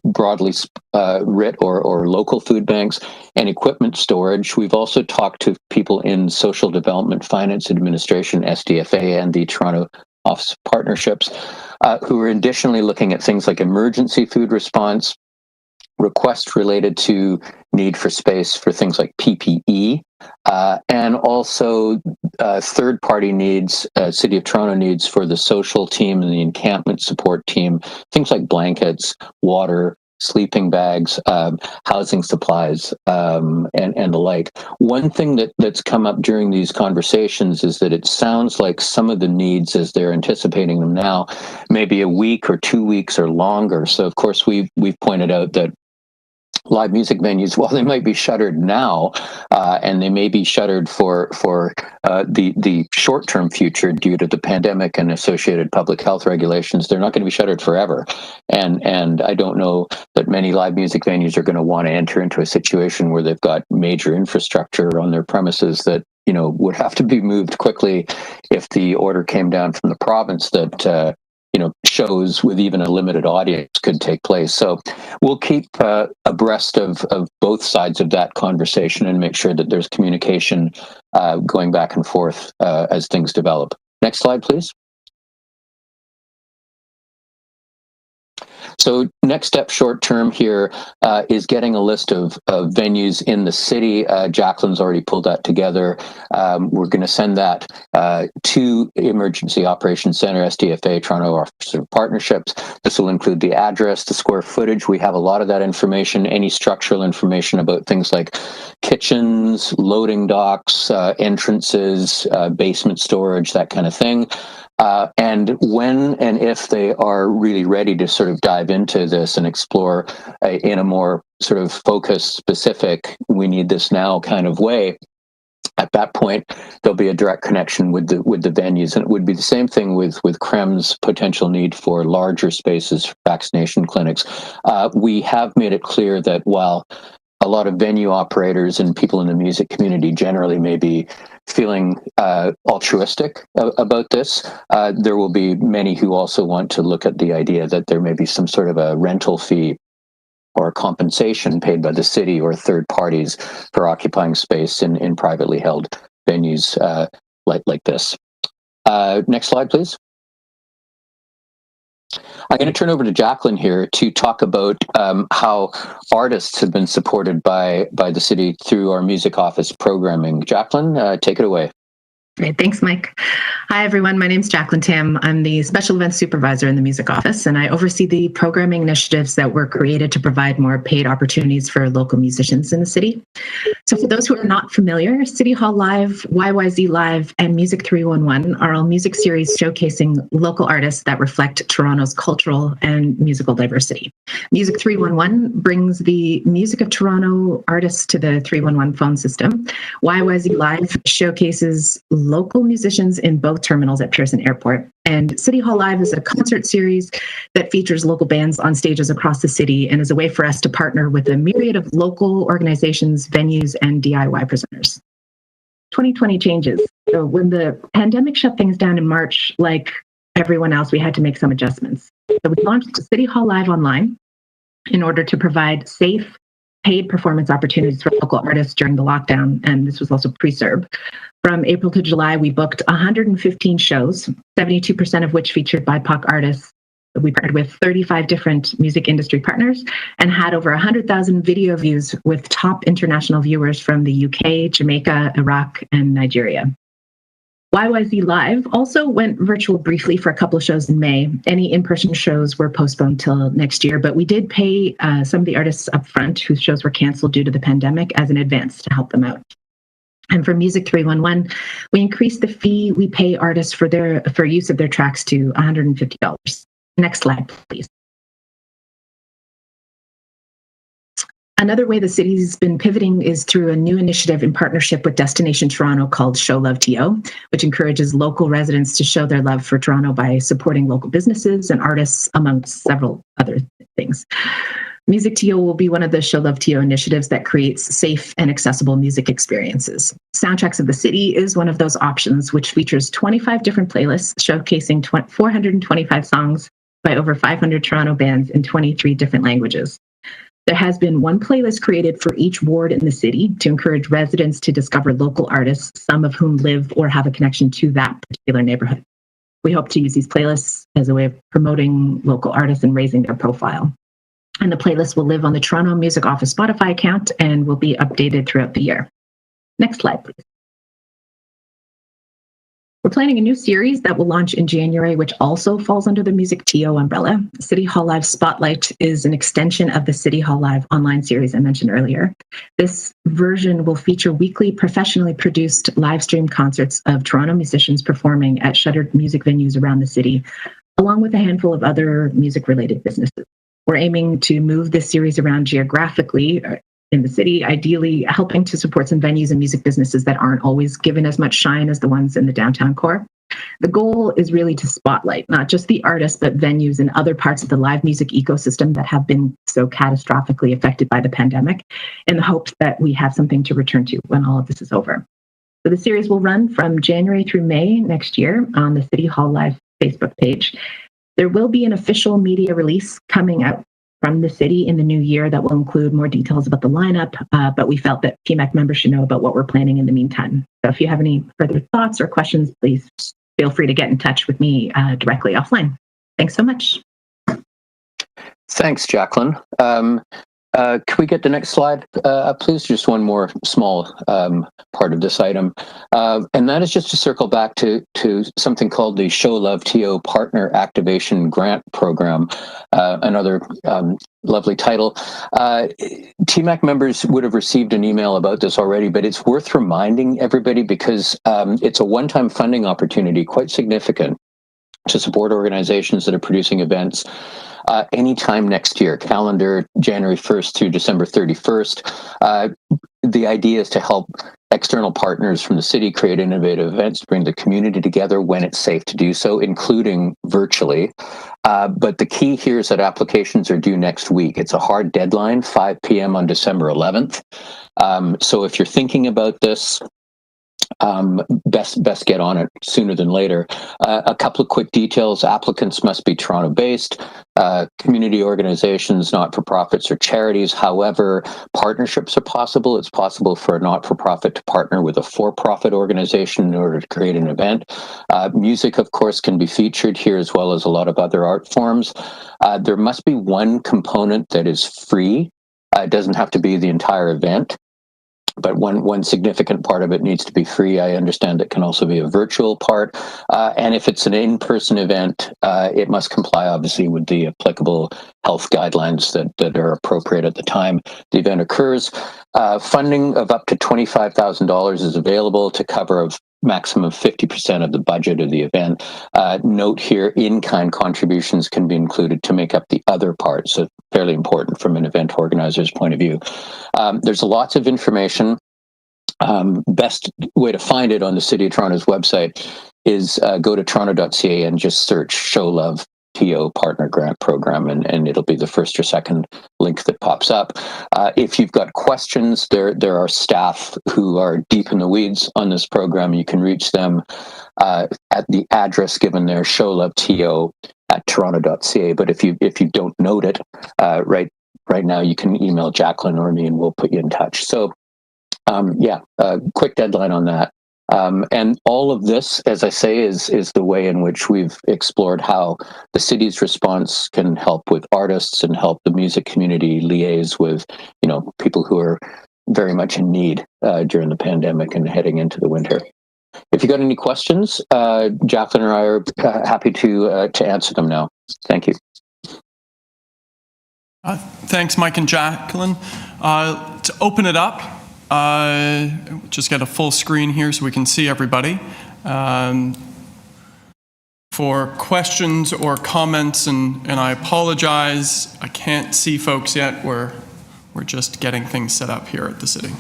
broadly writ or local food banks, and equipment storage. We've also talked to people in Social Development Finance Administration, SDFA, and the Toronto Office of Partnerships, who are additionally looking at things like emergency food response, requests related to need for space for things like PPE, and also third-party needs, City of Toronto needs for the social team and the encampment support team, things like blankets, water, sleeping bags, housing supplies, and the like. One thing that's come up during these conversations is that it sounds like some of the needs, as they're anticipating them now, maybe a week or 2 weeks or longer. So, of course, we've pointed out that live music venues, while they might be shuttered now, and they may be shuttered for the short-term future due to the pandemic and associated public health regulations, they're not going to be shuttered forever. And I don't know that many live music venues are going to want to enter into a situation where they've got major infrastructure on their premises that would have to be moved quickly if the order came down from the province that shows with even a limited audience could take place. So we'll keep abreast of both sides of that conversation and make sure that there's communication going back and forth as things develop. Next slide, please. So next step short term here is getting a list of venues in the city. Jacqueline's already pulled that together. We're going to send that to Emergency Operations Center, SDFA, Toronto Office of Partnerships. This will include the address, the square footage. We have a lot of that information, any structural information about things like kitchens, loading docks, entrances, basement storage, that kind of thing. And when and if they are really ready to sort of dive into this and explore in a more sort of focused, specific, we need this now kind of way, at that point, there'll be a direct connection with the venues. And it would be the same thing with CREM's potential need for larger spaces for vaccination clinics. We have made it clear that while a lot of venue operators and people in the music community generally may be feeling altruistic about this, there will be many who also want to look at the idea that there may be some sort of a rental fee or compensation paid by the city or third parties for occupying space in privately held venues like this. Next slide, please. I'm going to turn over to Jacqueline here to talk about how artists have been supported by the city through our music office programming. Jacqueline, take it away. Great. Thanks, Mike. Hi, everyone. My name is Jacqueline Tam. I'm the Special Events Supervisor in the Music Office, and I oversee the programming initiatives that were created to provide more paid opportunities for local musicians in the city. So for those who are not familiar, City Hall Live, YYZ Live, and Music 311 are all music series showcasing local artists that reflect Toronto's cultural and musical diversity. Music 311 brings the music of Toronto artists to the 311 phone system. YYZ Live showcases local musicians in both terminals at Pearson Airport. And City Hall Live is a concert series that features local bands on stages across the city and is a way for us to partner with a myriad of local organizations, venues, and DIY presenters. 2020 changes. So when the pandemic shut things down in March, like everyone else, we had to make some adjustments. So we launched City Hall Live online in order to provide safe, paid performance opportunities for local artists during the lockdown, and this was also pre-serve. From April to July, we booked 115 shows, 72% of which featured BIPOC artists. We partnered with 35 different music industry partners and had over 100,000 video views with top international viewers from the UK, Jamaica, Iraq, and Nigeria. YYZ Live also went virtual briefly for a couple of shows in May. Any in-person shows were postponed till next year, but we did pay some of the artists up front whose shows were canceled due to the pandemic as an advance to help them out. And for Music 311, we increased the fee we pay artists for use of their tracks to $150. Next slide, please. Another way the city's been pivoting is through a new initiative in partnership with Destination Toronto called Show Love TO, which encourages local residents to show their love for Toronto by supporting local businesses and artists, amongst several other things. Music TO will be one of the Show Love TO initiatives that creates safe and accessible music experiences. Soundtracks of the City is one of those options, which features 25 different playlists showcasing 425 songs by over 500 Toronto bands in 23 different languages. There has been one playlist created for each ward in the city to encourage residents to discover local artists, some of whom live or have a connection to that particular neighborhood. We hope to use these playlists as a way of promoting local artists and raising their profile. And the playlist will live on the Toronto Music Office Spotify account and will be updated throughout the year. Next slide, please. We're planning a new series that will launch in January, which also falls under the Music TO umbrella. City Hall Live Spotlight is an extension of the City Hall Live online series I mentioned earlier. This version will feature weekly professionally produced live stream concerts of Toronto musicians performing at shuttered music venues around the city, along with a handful of other music-related businesses. We're aiming to move this series around geographically in the city, ideally helping to support some venues and music businesses that aren't always given as much shine as the ones in the downtown core. The goal is really to spotlight not just the artists, but venues and other parts of the live music ecosystem that have been so catastrophically affected by the pandemic, in the hopes that we have something to return to when all of this is over. So the series will run from January through May next year on the City Hall Live Facebook page. There will be an official media release coming out from the city in the new year that will include more details about the lineup, but we felt that PMAC members should know about what we're planning in the meantime. So if you have any further thoughts or questions, please feel free to get in touch with me directly offline. Thanks so much. Thanks, Jacqueline. Can we get the next slide, please? Just one more small part of this item. And that is just to circle back to something called the Show Love TO Partner Activation Grant Program, another lovely title. TMAC members would have received an email about this already, but it's worth reminding everybody because it's a one-time funding opportunity, quite significant, to support organizations that are producing events anytime next year, calendar January 1st through December 31st. The idea is to help external partners from the city create innovative events to bring the community together when it's safe to do so, including virtually. But the key here is that applications are due next week. It's a hard deadline, 5 p.m. on December 11th. So if you're thinking about this, best get on it sooner than later. A couple of quick details. Applicants must be Toronto-based, community organizations, not-for-profits, or charities. However, partnerships are possible. It's possible for a not-for-profit to partner with a for-profit organization in order to create an event. Music, of course, can be featured here as well as a lot of other art forms. There must be one component that is free. It doesn't have to be the entire event, but one significant part of it needs to be free. I understand it can also be a virtual part. And if it's an in-person event, it must comply, obviously, with the applicable health guidelines that are appropriate at the time the event occurs. Funding of up to $25,000 is available to cover a maximum of 50% of the budget of the event. Note here, in-kind contributions can be included to make up the other parts. So fairly important from an event organizer's point of view. There's lots of information. Best way to find it on the City of Toronto's website is go to toronto.ca and just search Show Love TO Partner Grant Program, and it'll be the first or second link that pops up. If you've got questions, there are staff who are deep in the weeds on this program. You can reach them at the address given there, showloveto@toronto.ca. But if you don't note it right now, you can email Jacqueline or me, and we'll put you in touch. So, quick deadline on that. And all of this, as I say, is the way in which we've explored how the city's response can help with artists and help the music community liaise with, people who are very much in need during the pandemic and heading into the winter. If you got any questions, Jacqueline or I are happy to answer them now. Thank you. Thanks, Mike and Jacqueline. To open it up, just get a full screen here so we can see everybody. For questions or comments, and I apologize, I can't see folks yet. We're just getting things set up here at the city.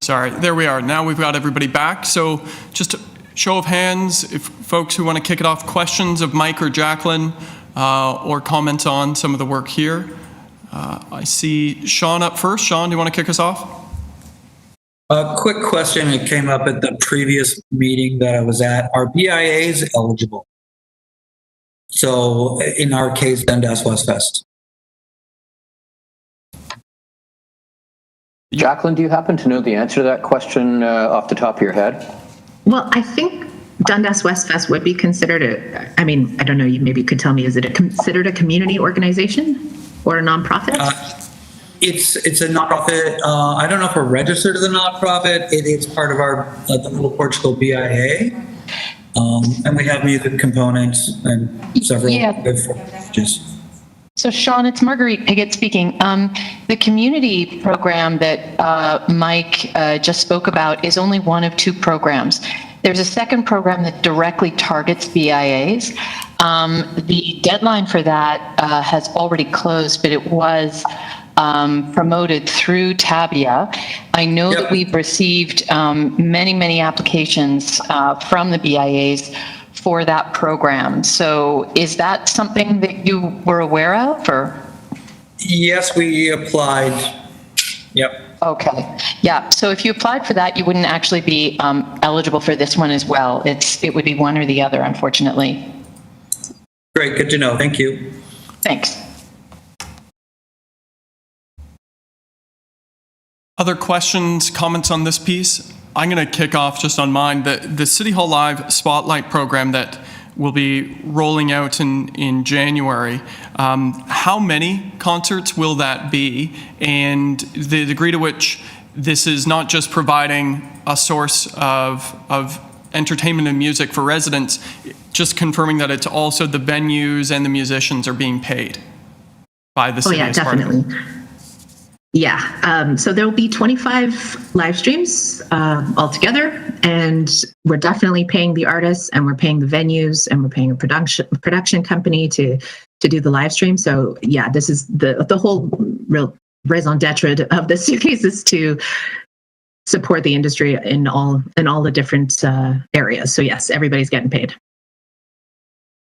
Sorry, there we are. Now we've got everybody back. So just a show of hands, if folks who want to kick it off, questions of Mike or Jacqueline, or comment on some of the work here. I see Sean up first. Sean, do you want to kick us off? A quick question that came up at the previous meeting that I was at. Are BIAs eligible? So in our case, Dundas West Fest. Jacqueline, do you happen to know the answer to that question off the top of your head? Well, I think Dundas West Fest would be considered I don't know, you maybe could tell me, is it considered a community organization or a nonprofit? It's a nonprofit. I don't know if we're registered as a nonprofit. It is part of our the Little Portugal BIA. And we have music components and several good packages. So, Sean, it's Marguerite Piggott speaking. The community program that Mike just spoke about is only one of two programs. There's a second program that directly targets BIAs. The deadline for that has already closed, but it was promoted through Tabia. I know that we've received many applications from the BIAs for that program. So is that something that you were aware of, or? Yes, we applied Yep. Okay. Yeah. So if you applied for that, you wouldn't actually be eligible for this one as well. It would be one or the other, unfortunately. Great. Good to know. Thank you. Thanks. Other questions, comments on this piece? I'm going to kick off just on mine. The City Hall Live Spotlight program that will be rolling out in January, how many concerts will that be? And the degree to which this is not just providing a source of entertainment and music for residents, just confirming that it's also the venues and the musicians are being paid by the city. Oh yeah, definitely. Yeah, so there will be 25 live streams altogether, and we're definitely paying the artists, and we're paying the venues, and we're paying a production company to do the live stream. So yeah, this is the whole real raison d'etre of this series is to support the industry in all the different areas. So yes, everybody's getting paid.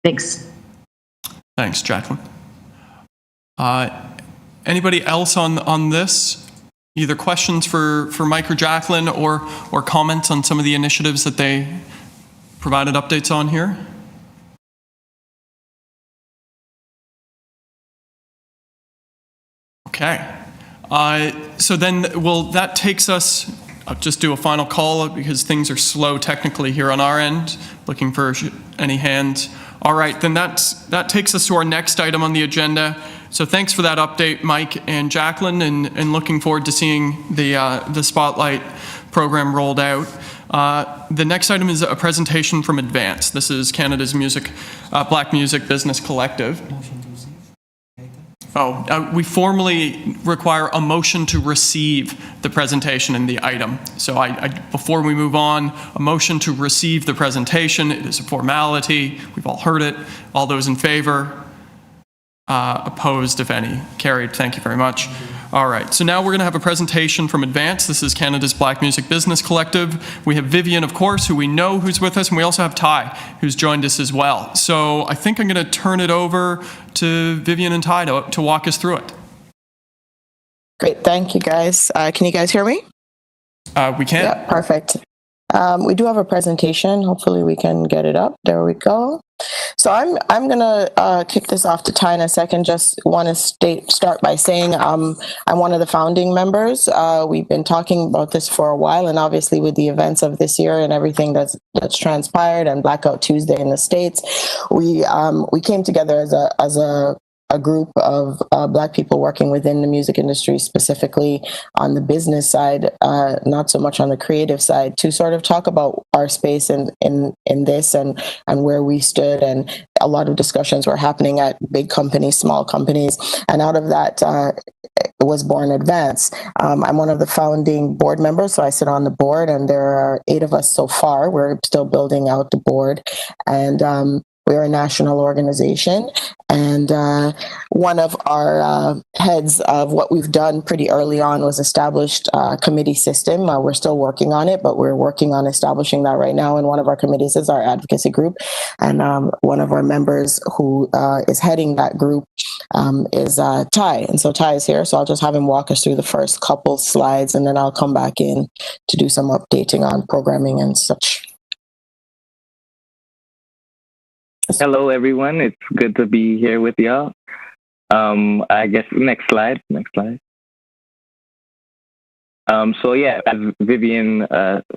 Thanks. Thanks, Jacqueline. Anybody else on this? Either questions for Mike or Jacqueline, or comments on some of the initiatives that they provided updates on here? Okay. So then, that takes us. I'll just do a final call because things are slow technically here on our end. Looking for any hands. All right, then that takes us to our next item on the agenda. So thanks for that update, Mike and Jacqueline, and looking forward to seeing the Spotlight program rolled out. The next item is a presentation from Advance. This is Canada's Black Music Business Collective. We formally require a motion to receive the presentation and the item. So before we move on, a motion to receive the presentation. It is a formality. We've all heard it. All those in favor? Opposed, if any. Carried. Thank you very much. All right. So now we're going to have a presentation from Advance. This is Canada's Black Music Business Collective. We have Vivian, of course, who we know who's with us, and we also have Ty, who's joined us as well. So I think I'm going to turn it over to Vivian and Ty to walk us through it. Great. Thank you, guys. Can you guys hear me? We can. Yeah, perfect. We do have a presentation. Hopefully we can get it up. There we go. So I'm gonna kick this off to Ty in a second. Just want to start by saying I'm one of the founding members. We've been talking about this for a while, and obviously with the events of this year and everything that's transpired, and Blackout Tuesday in the States, we came together as a group of Black people working within the music industry, specifically on the business side, not so much on the creative side, to sort of talk about our space in this and where we stood. And a lot of discussions were happening at big companies, small companies, and out of that was born Advance. I'm one of the founding board members, so I sit on the board, and there are 8 of us so far. We're still building out the board, and we're a national organization, and one of our heads of what we've done pretty early on was established a committee system. We're still working on it, but we're working on establishing that right now. And one of our committees is our advocacy group, and one of our members who is heading that group is Ty. And so Ty is here, so I'll just have him walk us through the first couple slides, and then I'll come back in to do some updating on programming and such. Hello, everyone. It's good to be here with y'all. I guess next slide. So yeah, as Vivian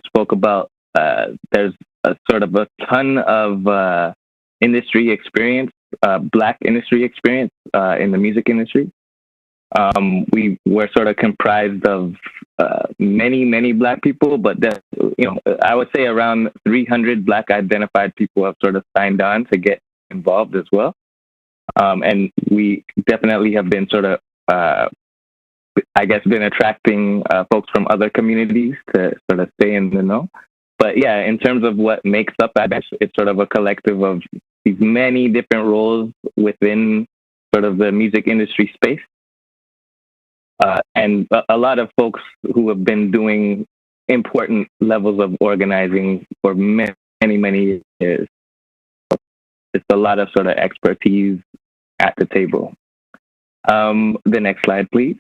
spoke about, there's a sort of a ton of industry experience, Black industry experience in the music industry. We were sort of comprised of many Black people, but I would say around 300 Black identified people have sort of signed on to get involved as well. And we definitely have been sort of, been attracting folks from other communities to sort of stay in the know. But yeah, in terms of what makes up Advance, it's sort of a collective of these many different roles within sort of the music industry space. And a lot of folks who have been doing important levels of organizing for many years. It's a lot of sort of expertise at the table. The next slide, please.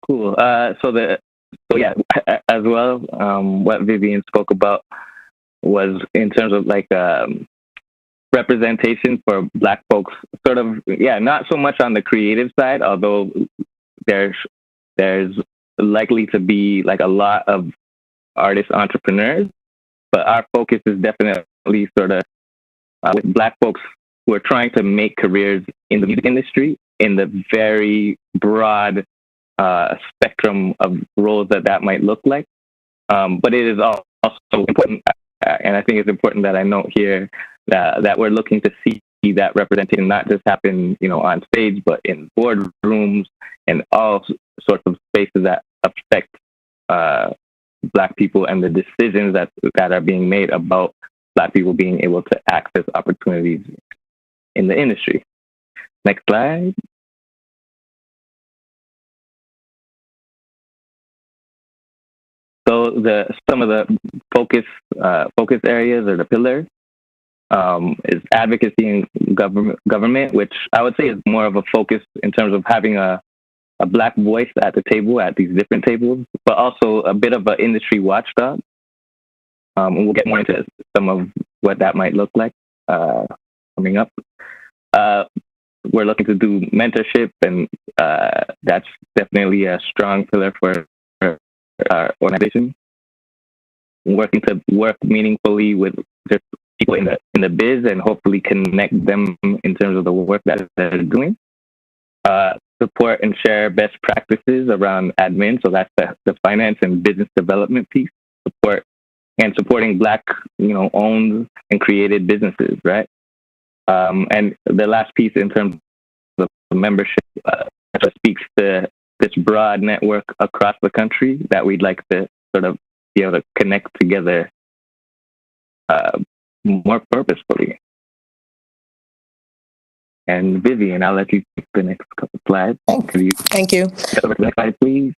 Cool. So yeah, as well, what Vivian spoke about was in terms of like representation for Black folks. Sort of, yeah, not so much on the creative side, although there's likely to be like a lot of artist entrepreneurs, but our focus is definitely sort of with Black folks who are trying to make careers in the music industry in the very broad spectrum of roles that might look like. But it is also important, and I think it's important that I note here that we're looking to see that representation not just happen, on stage, but in boardrooms and all sorts of spaces that affect Black people and the decisions that are being made about Black people being able to access opportunities in the industry. Next slide. So some of the focus areas or the pillars is advocacy and government, which I would say is more of a focus in terms of having a Black voice at the table, at these different tables, but also a bit of an industry watchdog. And we'll get more into some of what that might look like coming up. We're looking to do mentorship, and that's definitely a strong pillar for our organization. Working to work meaningfully with just people in the biz and hopefully connect them in terms of the work that they're doing. Support and share best practices around admin, so that's the finance and business development piece. Supporting Black, owned and created businesses, right? And the last piece in terms of membership speaks to this broad network across the country that we'd like to sort of be able to connect together more purposefully. And Vivian, I'll let you take the next couple slides. Thank you. Get over to the next slide, please.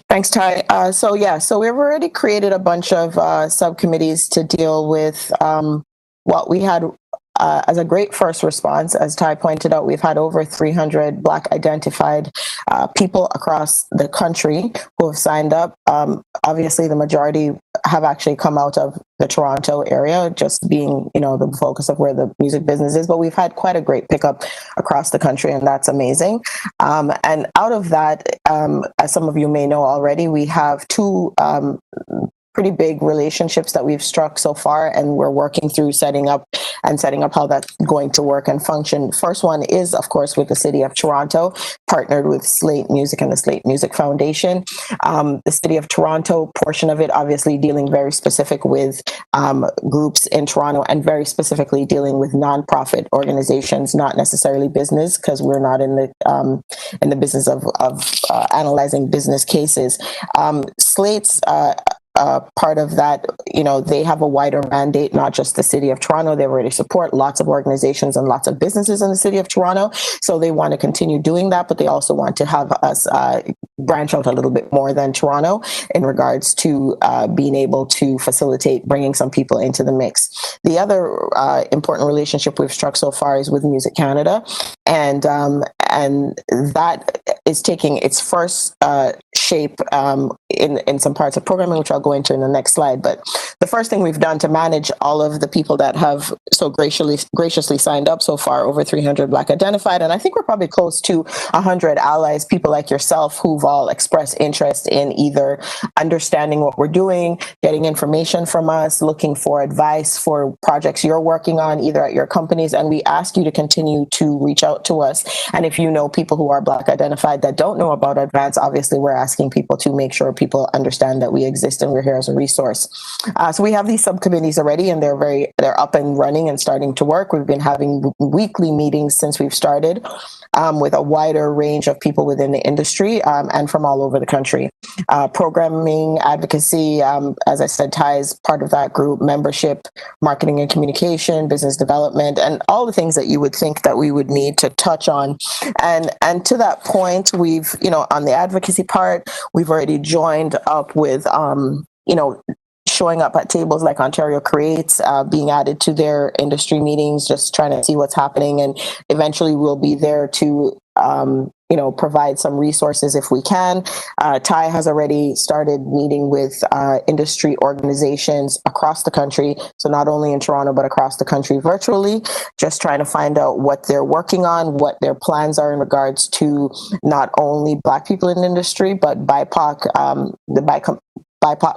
Thanks, Ty. So we've already created a bunch of subcommittees to deal with what we had as a great first response. As Ty pointed out, we've had over 300 Black identified people across the country who have signed up. Obviously, the majority have actually come out of the Toronto area, just being, the focus of where the music business is. But we've had quite a great pickup across the country, and that's amazing. And out of that, as some of you may know already, we have two pretty big relationships that we've struck so far, and we're working through setting up how that's going to work and function. First one is, of course, with the City of Toronto, partnered with Slate Music and the Slate Music Foundation. The City of Toronto portion of it, obviously dealing very specific with groups in Toronto, and very specifically dealing with nonprofit organizations, not necessarily business, because we're not in the business of analyzing business cases. Slate's part of that, they have a wider mandate, not just the City of Toronto. They already support lots of organizations and lots of businesses in the City of Toronto. So they want to continue doing that, but they also want to have us branch out a little bit more than Toronto in regards to being able to facilitate bringing some people into the mix. The other important relationship we've struck so far is with Music Canada, and that is taking its first shape in some parts of programming, which I'll go into in the next slide. But the first thing we've done to manage all of the people that have so graciously signed up so far, over 300 Black identified, and I think we're probably close to 100 allies, people like yourself who've all expressed interest in either understanding what we're doing, getting information from us, looking for advice for projects you're working on, either at your companies. And we ask you to continue to reach out to us. And if you know people who are Black identified that don't know about Advance, obviously we're asking people to make sure people understand that we exist and we're here as a resource. So we have these subcommittees already, and they're up and running and starting to work. We've been having weekly meetings since we've started with a wider range of people within the industry and from all over the country. Programming, advocacy, as I said, ties part of that group, membership, marketing and communication, business development, and all the things that you would think that we would need to touch on. And to that point, we've, on the advocacy part, we've already joined up with, showing up at tables like Ontario Creates, being added to their industry meetings, just trying to see what's happening. And eventually we'll be there to provide some resources if we can. Ty has already started meeting with industry organizations across the country, so not only in Toronto but across the country virtually, just trying to find out what they're working on, what their plans are in regards to not only Black people in the industry but BIPOC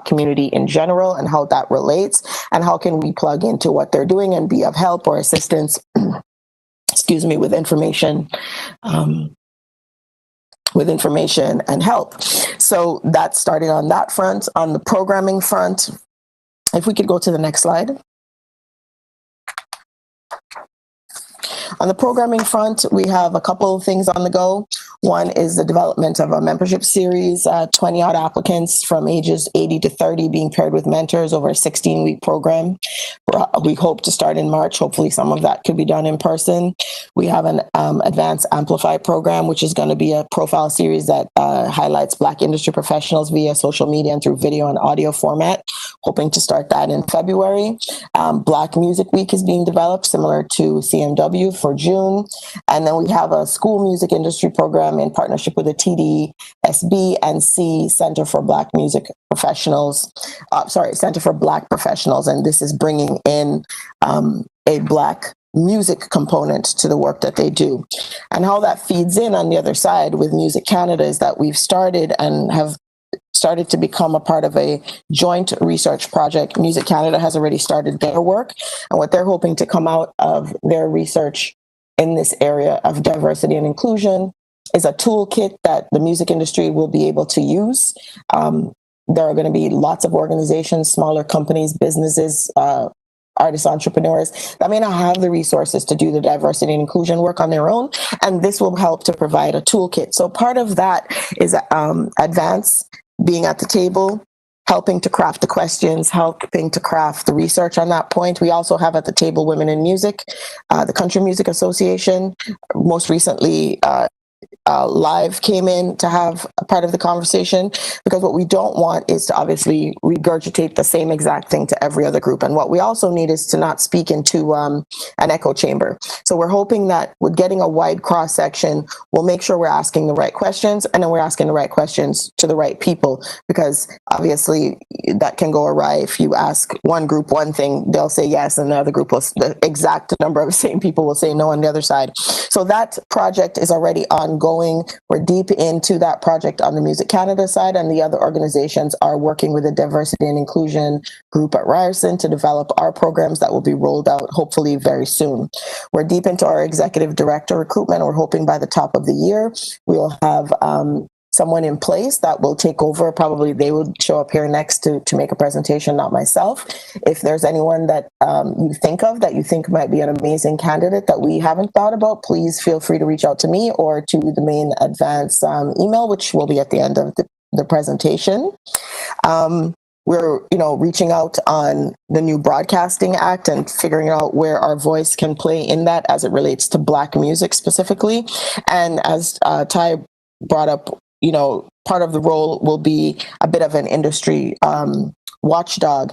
community in general, and how that relates, and how can we plug into what they're doing and be of help or assistance with information and help. So that's starting on that front. On the programming front, if we could go to the next slide. On the programming front, we have a couple of things on the go. One is the development of a membership series, 20 odd applicants from ages 80 to 30 being paired with mentors over a 16-week program. We hope to start in March. Hopefully some of that could be done in person. We have an Advanced Amplify program, which is going to be a profile series that highlights Black industry professionals via social media and through video and audio format. Hoping to start that in February. Black Music Week is being developed, similar to CMW, for June. And then we have a school music industry program in partnership with the TDSB and C Center for Black Music Professionals, Center for Black Professionals. And this is bringing in a Black music component to the work that they do. And how that feeds in on the other side with Music Canada is that we've started and have started to become a part of a joint research project. Music Canada has already started their work, and what they're hoping to come out of their research in this area of diversity and inclusion is a toolkit that the music industry will be able to use. There are going to be lots of organizations, smaller companies, businesses, artists, entrepreneurs that may not have the resources to do the diversity and inclusion work on their own, and this will help to provide a toolkit. So part of that is Advance being at the table, helping to craft the questions, helping to craft the research on that point. We also have at the table Women in Music, the Country Music Association. Most recently, Live came in to have a part of the conversation, because what we don't want is to obviously regurgitate the same exact thing to every other group. And what we also need is to not speak into an echo chamber. So we're hoping that with getting a wide cross section, we'll make sure we're asking the right questions, and then we're asking the right questions to the right people, because obviously that can go awry. If you ask one group one thing, they'll say yes, and the other group the exact number of the same people will say no on the other side. So that project is already ongoing. We're deep into that project on the Music Canada side, and the other organizations are working with the diversity and inclusion group at Ryerson to develop our programs that will be rolled out hopefully very soon. We're deep into our executive director recruitment. We're hoping by the top of the year we'll have someone in place that will take over. Probably they would show up here next to make a presentation, not myself. If there's anyone that you think of that you think might be an amazing candidate that we haven't thought about, please feel free to reach out to me or to the main Advance email, which will be at the end of the presentation. We're, reaching out on the new Broadcasting Act and figuring out where our voice can play in that as it relates to Black music specifically. And as Ty brought up, part of the role will be a bit of an industry watchdog.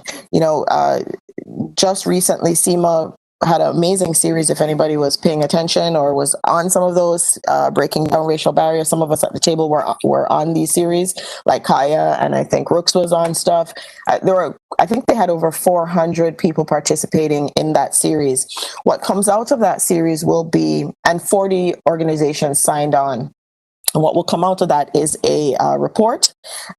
Just recently, SEMA had an amazing series, if anybody was paying attention or was on some of those, breaking down racial barriers. Some of us at the table were on these series, like Kaya, and I think Rooks was on stuff. I think they had over 400 people participating in that series. What comes out of that series will be, and 40 organizations signed on. And what will come out of that is a report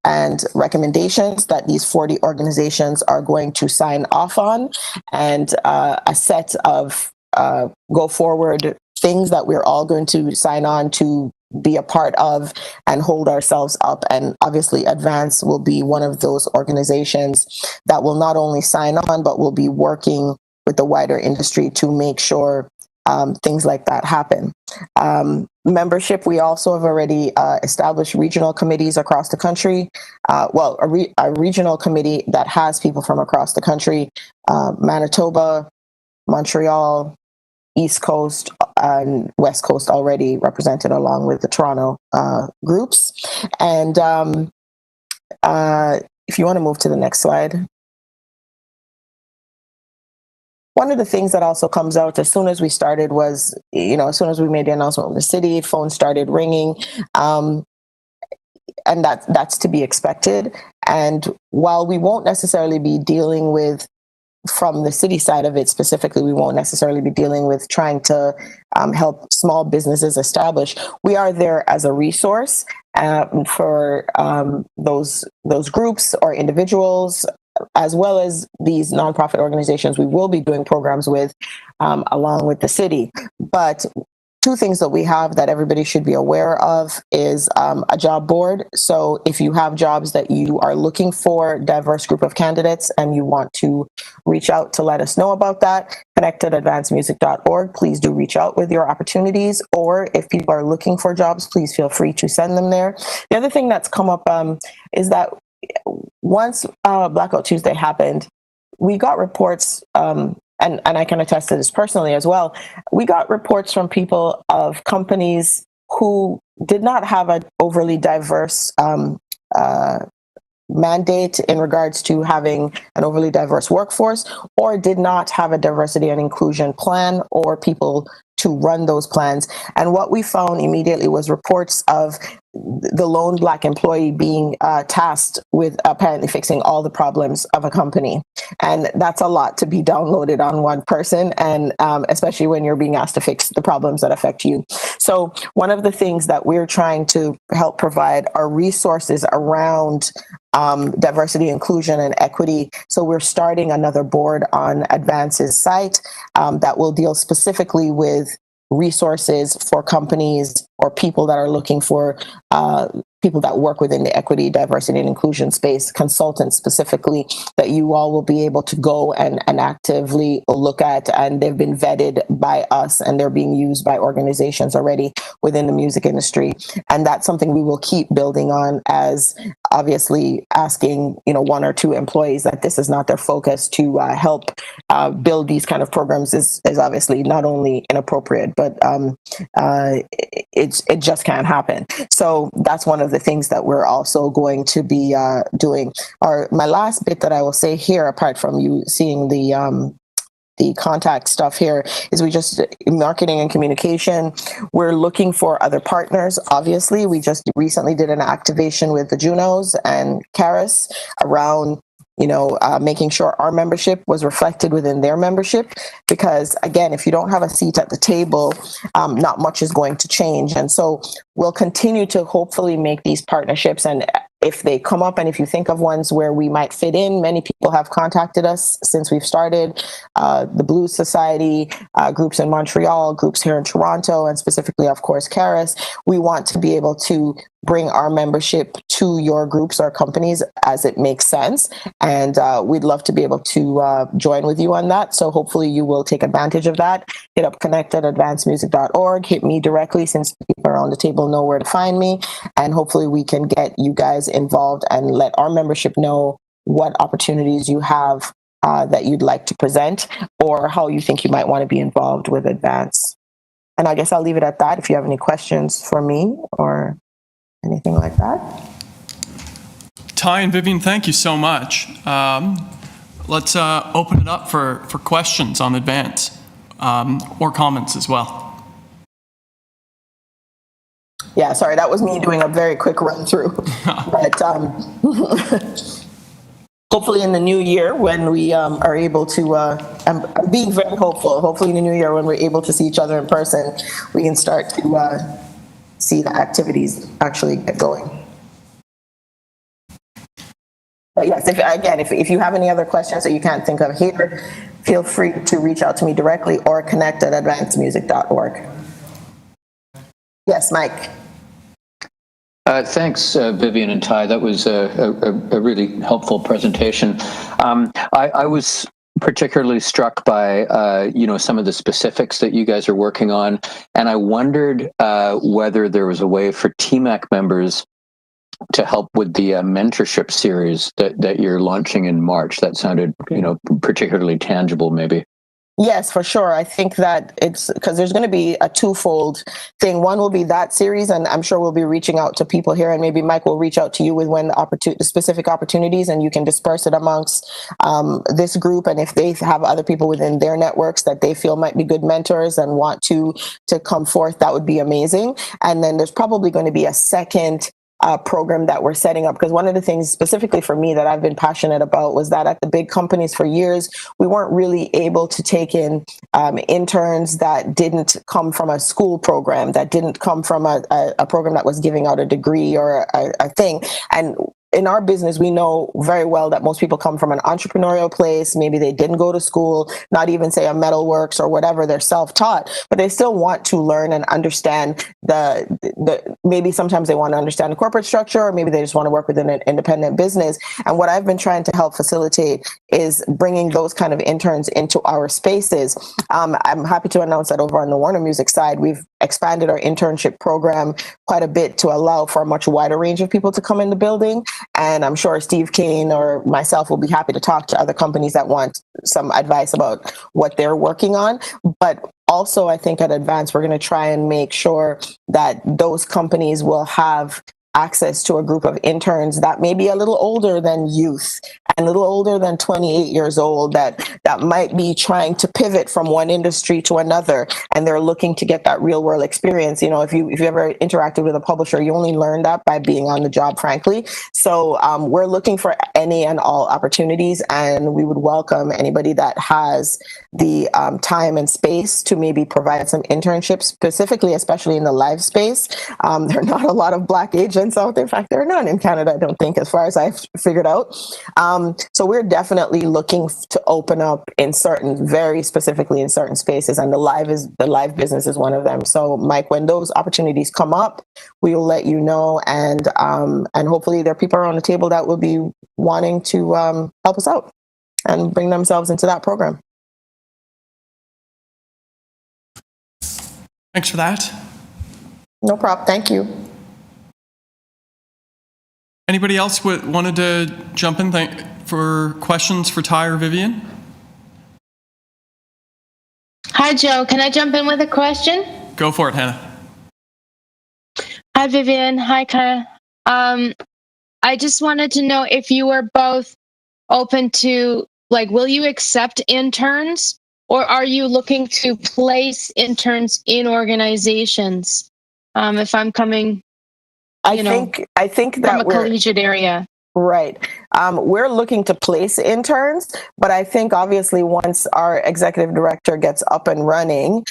and recommendations that these 40 organizations are going to sign off on, and a set of go forward things that we're all going to sign on to be a part of and hold ourselves up. And obviously Advance will be one of those organizations that will not only sign on, but will be working with the wider industry to make sure things like that happen. Membership, we also have already established regional committees across the country. A regional committee that has people from across the country, Manitoba, Montreal, East Coast, and West Coast already represented, along with the Toronto groups. And if you want to move to the next slide. one of the things that also comes out as soon as we started was, as soon as we made the announcement with the city, phones started ringing. And that's to be expected. And while we won't necessarily be dealing with, from the city side of it specifically, we won't necessarily be dealing with trying to help small businesses establish. We are there as a resource for those groups or individuals, as well as these nonprofit organizations we will be doing programs with along with the city. But two things that we have that everybody should be aware of is a job board. So if you have jobs that you are looking for, diverse group of candidates, and you want to reach out to let us know about that, connect@advancedmusic.org. Please do reach out with your opportunities. Or if people are looking for jobs, please feel free to send them there. The other thing that's come up is that once Blackout Tuesday happened, we got reports, and I can attest to this personally as well. We got reports from people of companies who did not have an overly diverse mandate in regards to having an overly diverse workforce, or did not have a diversity and inclusion plan or people to run those plans. And what we found immediately was reports of the lone Black employee being tasked with apparently fixing all the problems of a company. And that's a lot to be downloaded on one person, and especially when you're being asked to fix the problems that affect you. So one of the things that we're trying to help provide are resources around diversity, inclusion, and equity. So we're starting another board on Advance's site that will deal specifically with resources for companies or people that are looking for people that work within the equity, diversity, and inclusion space, consultants specifically, that you all will be able to go and actively look at. And they've been vetted by us, and they're being used by organizations already within the music industry. And that's something we will keep building on, as obviously asking, one or two employees that this is not their focus to help build these kind of programs is obviously not only inappropriate, but it just can't happen. So that's one of the things that we're also going to be doing. My last bit that I will say here, apart from you seeing the contact stuff here, is we just marketing and communication. We're looking for other partners. Obviously, we just recently did an activation with the Junos and Karis around making sure our membership was reflected within their membership, because again, if you don't have a seat at the table, not much is going to change. And so we'll continue to hopefully make these partnerships, and if they come up, and if you think of ones where we might fit in, many people have contacted us since we've started, the Blues Society, groups in Montreal, groups here in Toronto, and specifically, of course, Karis. We want to be able to bring our membership to your groups or companies as it makes sense. And we'd love to be able to join with you on that. So hopefully you will take advantage of that. Hit up connect@advancedmusic.org. Hit me directly, since people around the table know where to find me. And hopefully we can get you guys involved and let our membership know what opportunities you have that you'd like to present, or how you think you might want to be involved with Advance. And I guess I'll leave it at that. If you have any questions for me or anything like that. Ty and Vivian, thank you so much. Let's open it up for questions on Advance, or comments as well. Yeah, sorry, that was me doing a very quick run through. But hopefully in the new year, when we are able to, I'm being very hopeful, hopefully in the new year when we're able to see each other in person, we can start to see the activities actually get going. But yes, if you have any other questions that you can't think of here, feel free to reach out to me directly or connect@advancedmusic.org. Yes, Mike. Thanks, Vivian and Ty. That was a really helpful presentation. I was particularly struck by some of the specifics that you guys are working on, and I wondered whether there was a way for TMAC members to help with the mentorship series that you're launching in March. That sounded particularly tangible, maybe. Yes, for sure. I think that it's because there's going to be a twofold thing. One will be that series, and I'm sure we'll be reaching out to people here, and maybe Mike will reach out to you with when the specific opportunities, and you can disperse it amongst this group. And if they have other people within their networks that they feel might be good mentors and want to come forth, that would be amazing. And then there's probably going to be a second program that we're setting up, because one of the things specifically for me that I've been passionate about was that at the big companies for years, we weren't really able to take in interns that didn't come from a school program, that didn't come from a program that was giving out a degree or a thing. And in our business, we know very well that most people come from an entrepreneurial place. Maybe they didn't go to school, not even say a metalworks or whatever. They're self-taught, but they still want to learn and understand maybe sometimes they want to understand the corporate structure, or maybe they just want to work within an independent business. And what I've been trying to help facilitate is bringing those kind of interns into our spaces. I'm happy to announce that over on the Warner Music side, we've expanded our internship program quite a bit to allow for a much wider range of people to come in the building. And I'm sure Steve Kane or myself will be happy to talk to other companies that want some advice about what they're working on. But also, I think at Advance, we're going to try and make sure that those companies will have access to a group of interns that may be a little older than youth and a little older than 28 years old that might be trying to pivot from one industry to another, and they're looking to get that real world experience. You know, if you ever interacted with a publisher, you only learn that by being on the job, frankly. So we're looking for any and all opportunities, and we would welcome anybody that has the time and space to maybe provide some internships, specifically, especially in the live space. There are not a lot of Black agents out there. In fact, there are none in Canada, I don't think, as far as I've figured out. So we're definitely looking to open up very specifically in certain spaces, and the live business is one of them. So, Mike, when those opportunities come up, we will let you know, and hopefully there are people around the table that will be wanting to help us out and bring themselves into that program. Thanks for that. No problem. Thank you. Anybody else wanted to jump in for questions for Ty or Vivian? Hi, Joe. Can I jump in with a question? Go for it, Hannah. Hi, Vivian. Hi, Kara. I just wanted to know if you were both open to, will you accept interns, or are you looking to place interns in organizations? If I'm coming, I think that from a collegiate area. Right. We're looking to place interns, but I think obviously once our executive director gets up and running,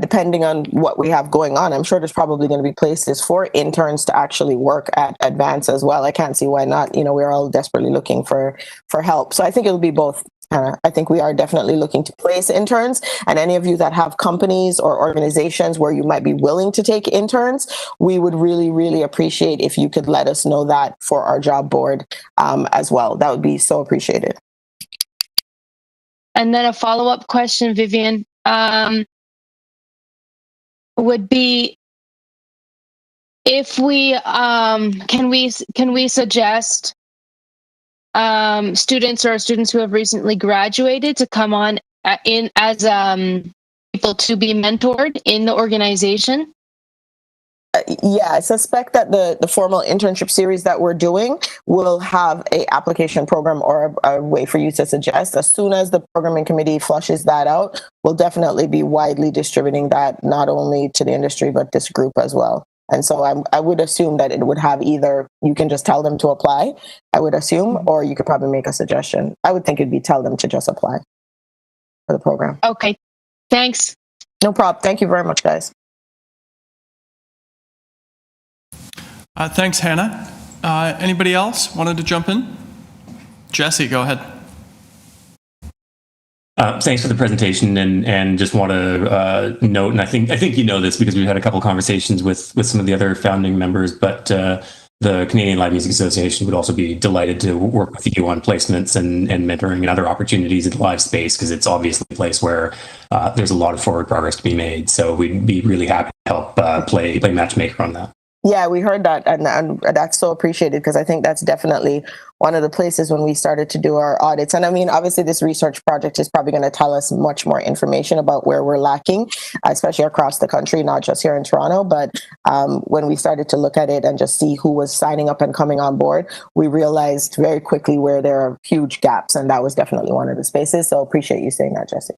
depending on what we have going on, I'm sure there's probably going to be places for interns to actually work at Advance as well. I can't see why not. You know, we're all desperately looking for help. So I think it'll be both. I think we are definitely looking to place interns, and any of you that have companies or organizations where you might be willing to take interns, we would really, really appreciate if you could let us know that for our job board as well. That would be so appreciated. And then a follow-up question, Vivian, would be if we can we suggest students who have recently graduated to come on in as people to be mentored in the organization? Yeah, I suspect that the formal internship series that we're doing will have a application program or a way for you to suggest. As soon as the programming committee flushes that out, we'll definitely be widely distributing that, not only to the industry, but this group as well. And so I would assume that it would have either, you can just tell them to apply, I would assume, or you could probably make a suggestion. I would think it'd be tell them to just apply for the program. Okay, thanks. No problem. Thank you very much, guys. Thanks, Hannah. Anybody else wanted to jump in? Jesse, go ahead. Thanks for the presentation, and just want to note, and I think you know this because we've had a couple conversations with some of the other founding members, but the Canadian Live Music Association would also be delighted to work with you on placements and mentoring and other opportunities in the live space, because it's obviously a place where there's a lot of forward progress to be made. So we'd be really happy to help play matchmaker on that. Yeah, we heard that, and that's so appreciated, because I think that's definitely one of the places when we started to do our audits. And I mean, obviously, this research project is probably going to tell us much more information about where we're lacking, especially across the country, not just here in Toronto. But when we started to look at it and just see who was signing up and coming on board, we realized very quickly where there are huge gaps, and that was definitely one of the spaces. So appreciate you saying that, Jesse.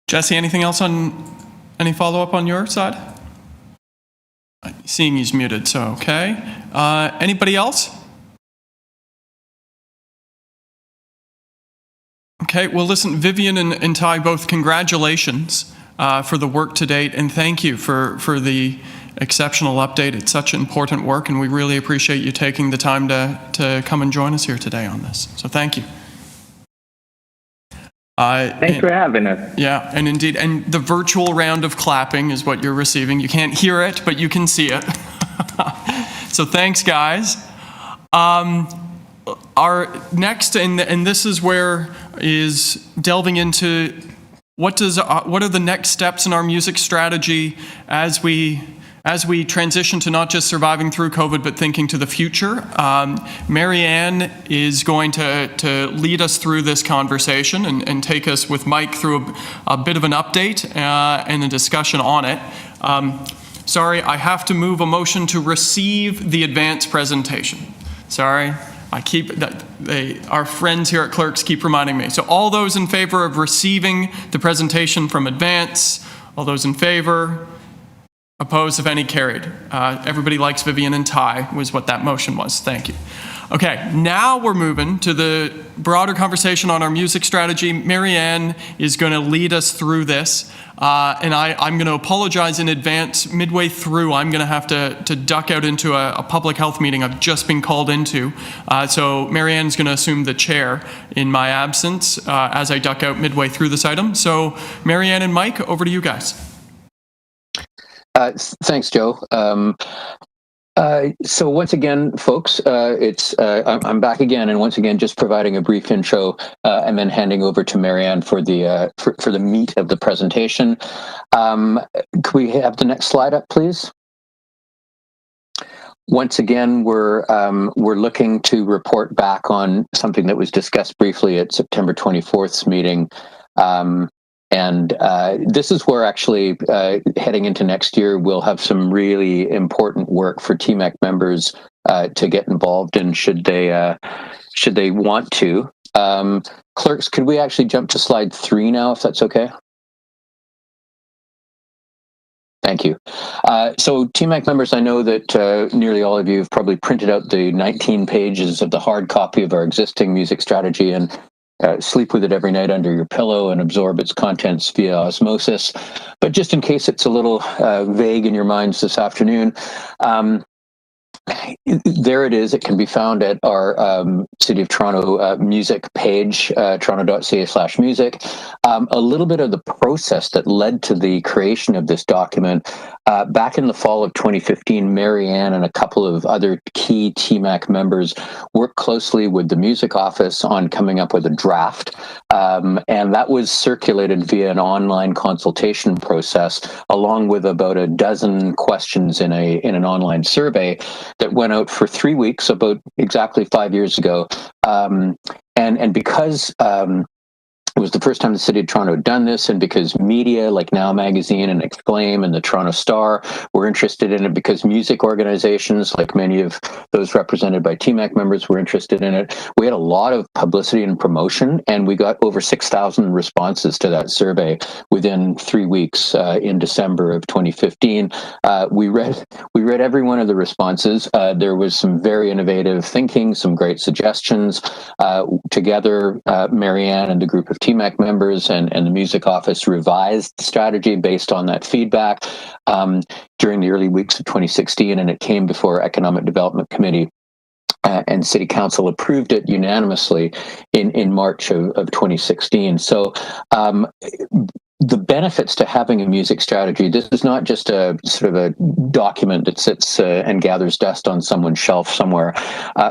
Jesse, anything else any follow-up on your side? Seeing he's muted, so okay. Anybody else? Okay, well, listen, Vivian and Ty, both congratulations for the work to date, and thank you for the exceptional update. It's such important work, and we really appreciate you taking the time to come and join us here today on this. So thank you. Thanks for having us. Yeah, and indeed, and the virtual round of clapping is what you're receiving. You can't hear it, but you can see it. So thanks, guys. Our next, and this is where is delving into what are the next steps in our music strategy as we transition to not just surviving through COVID, but thinking to the future. Marianne is going to lead us through this conversation and take us with Mike through a bit of an update and a discussion on it. Sorry, I have to move a motion to receive the advance presentation. Sorry, our friends here at Clerks keep reminding me. So all those in favor of receiving the presentation from advance, all those in favor? Opposed, if any, carried. Everybody likes Vivian and Ty was what that motion was. Thank you. Okay, now we're moving to the broader conversation on our music strategy. Marianne is going to lead us through this, and I'm going to apologize in advance. Midway through, I'm going to have to duck out into a public health meeting I've just been called into. So Marianne's going to assume the chair in my absence as I duck out midway through this item. So Marianne and Mike, over to you guys. Thanks, Joe. So once again, folks, I'm back again, and once again, just providing a brief intro, and then handing over to Marianne for the meat of the presentation. Could we have the next slide up, please? Once again, we're looking to report back on something that was discussed briefly at September 24th's meeting. And this is where actually heading into next year, we'll have some really important work for TMAC members to get involved in should they want to. Clerks, could we actually jump to slide 3 now, if that's okay? Thank you. So TMAC members, I know that nearly all of you have probably printed out the 19 pages of the hard copy of our existing music strategy and sleep with it every night under your pillow and absorb its contents via osmosis. But just in case it's a little vague in your minds this afternoon, there it is. It can be found at our City of Toronto music page, toronto.ca/music. A little bit of the process that led to the creation of this document. Back in the fall of 2015, Marianne and a couple of other key TMAC members worked closely with the music office on coming up with a draft. And that was circulated via an online consultation process, along with about a dozen questions in an online survey that went out for 3 weeks, about exactly 5 years ago. And because it was the first time the City of Toronto had done this, and because media like Now Magazine and Exclaim and the Toronto Star were interested in it, because music organizations like many of those represented by TMAC members were interested in it, we had a lot of publicity and promotion, and we got over 6,000 responses to that survey within 3 weeks in December of 2015. We read every one of the responses. There was some very innovative thinking, some great suggestions. Together, Marianne and the group of TMAC members and the music office revised the strategy based on that feedback during the early weeks of 2016, and it came before Economic Development Committee and City Council approved it unanimously in March of 2016. So the benefits to having a music strategy. This is not just a sort of a document that sits and gathers dust on someone's shelf somewhere.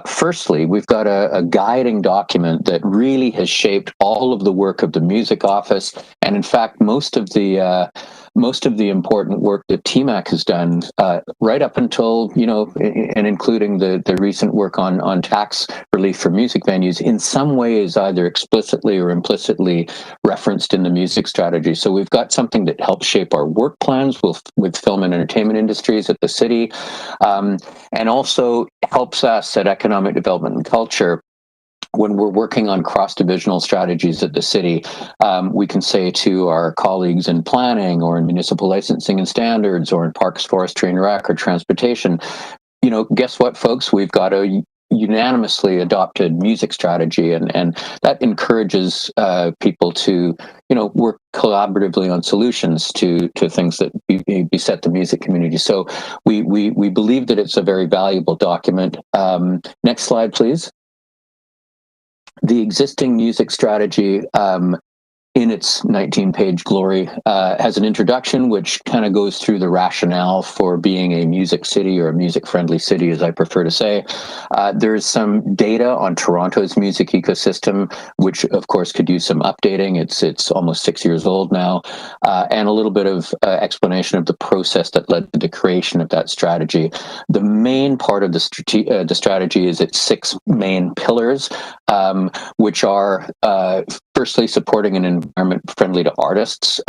Firstly, we've got a guiding document that really has shaped all of the work of the music office, and in fact, most of the important work that TMAC has done, right up until, and including the recent work on tax relief for music venues, in some way is either explicitly or implicitly referenced in the music strategy. So we've got something that helps shape our work plans with film and entertainment industries at the city, and also helps us at Economic Development and Culture when we're working on cross-divisional strategies at the city. We can say to our colleagues in planning or in municipal licensing and standards or in parks, forestry and rec or transportation, guess what, folks? We've got a unanimously adopted music strategy, and that encourages people to work collaboratively on solutions to things that beset the music community. So we believe that it's a very valuable document. Next slide, please. The existing music strategy, in its 19-page glory, has an introduction which kind of goes through the rationale for being a music city, or a music-friendly city, as I prefer to say. There's some data on Toronto's music ecosystem, which of course could use some updating. It's almost 6 years old now, and a little bit of explanation of the process that led to the creation of that strategy. The main part of the strategy is its 6 main pillars, which are firstly supporting an environment friendly to artists,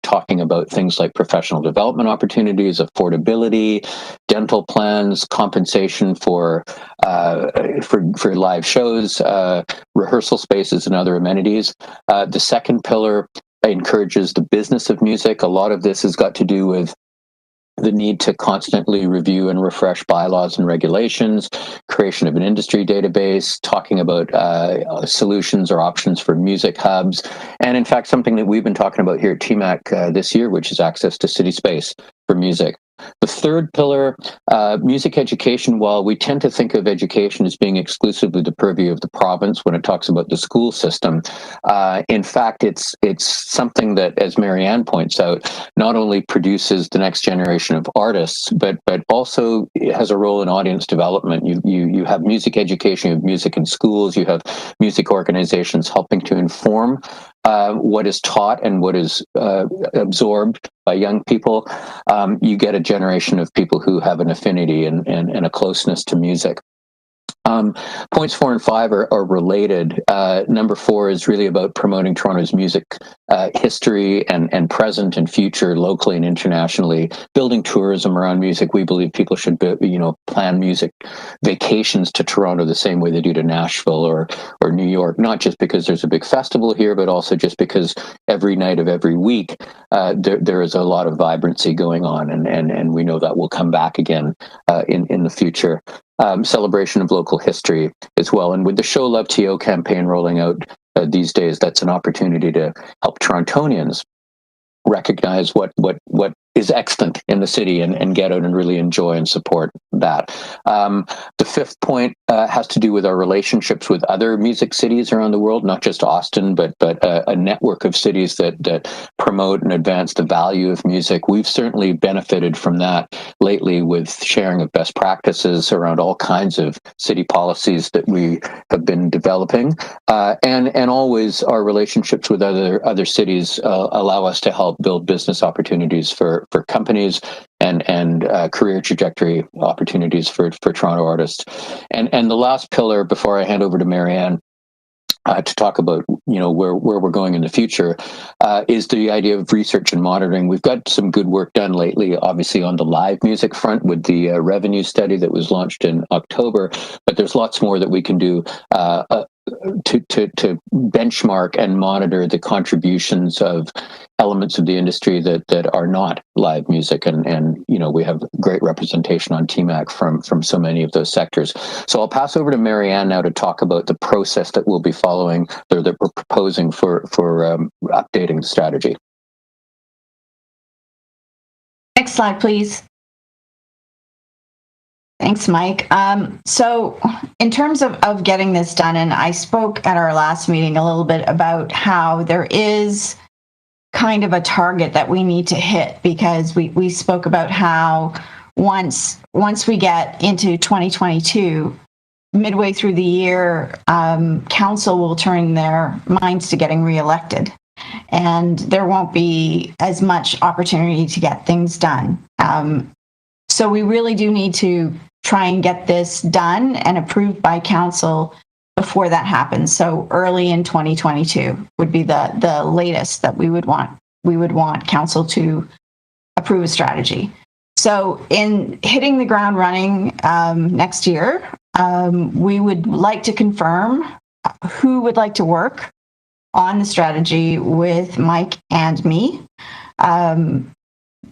talking about things like professional development opportunities, affordability, dental plans, compensation for live shows, rehearsal spaces, and other amenities. The second pillar encourages the business of music. A lot of this has got to do with the need to constantly review and refresh bylaws and regulations, creation of an industry database, talking about solutions or options for music hubs, and in fact, something that we've been talking about here at TMAC this year, which is access to city space for music. The third pillar, music education. While we tend to think of education as being exclusively the purview of the province when it talks about the school system, in fact, it's something that, as Marianne points out, not only produces the next generation of artists, but also has a role in audience development. You have music education, you have music in schools, you have music organizations helping to inform what is taught and what is absorbed by young people. You get a generation of people who have an affinity and a closeness to music. Points 4 and 5 are related. Number 4 is really about promoting Toronto's music history and present and future, locally and internationally. Building tourism around music. We believe people should, plan music vacations to Toronto the same way they do to Nashville or New York. Not just because there's a big festival here, but also just because every night of every week there is a lot of vibrancy going on, and we know that will come back again in the future. Celebration of local history as well. And with the Show Love TO campaign rolling out these days, that's an opportunity to help Torontonians recognize what is excellent in the city and get out and really enjoy and support that. The fifth point has to do with our relationships with other music cities around the world, not just Austin, but a network of cities that promote and advance the value of music. We've certainly benefited from that lately with sharing of best practices around all kinds of city policies that we have been developing. And always our relationships with other cities allow us to help build business opportunities for companies and career trajectory opportunities for Toronto artists. And the last pillar, before I hand over to Marianne to talk about where we're going in the future, is the idea of research and monitoring. We've got some good work done lately, obviously on the live music front with the revenue study that was launched in October, but there's lots more that we can do to benchmark and monitor the contributions of elements of the industry that are not live music, and we have great representation on TMAC from so many of those sectors. So I'll pass over to Marianne now to talk about the process that we'll be following, or that we're proposing for updating the strategy. Next slide, please. Thanks, Mike. So in terms of getting this done, and I spoke at our last meeting a little bit about how there is kind of a target that we need to hit, because we spoke about how once we get into 2022, midway through the year, council will turn their minds to getting reelected, and there won't be as much opportunity to get things done. So we really do need to try and get this done and approved by council before that happens. So early in 2022 would be the latest that we would want council to approve a strategy. So in hitting the ground running next year, we would like to confirm who would like to work on the strategy with Mike and me.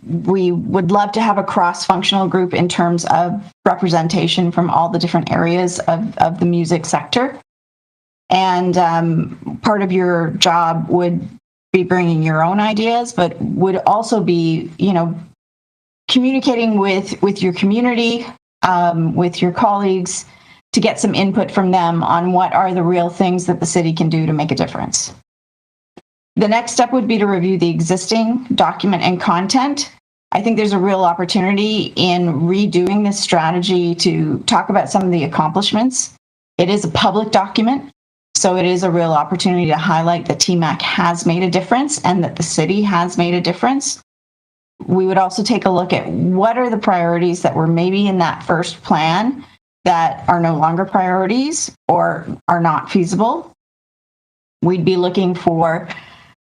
We would love to have a cross-functional group in terms of representation from all the different areas of the music sector. And part of your job would be bringing your own ideas, but would also be, communicating with your community, with your colleagues, to get some input from them on what are the real things that the city can do to make a difference. The next step would be to review the existing document and content. I think there's a real opportunity in redoing this strategy to talk about some of the accomplishments. It is a public document, so it is a real opportunity to highlight that TMAC has made a difference and that the city has made a difference. We would also take a look at what are the priorities that were maybe in that first plan that are no longer priorities or are not feasible. We'd be looking for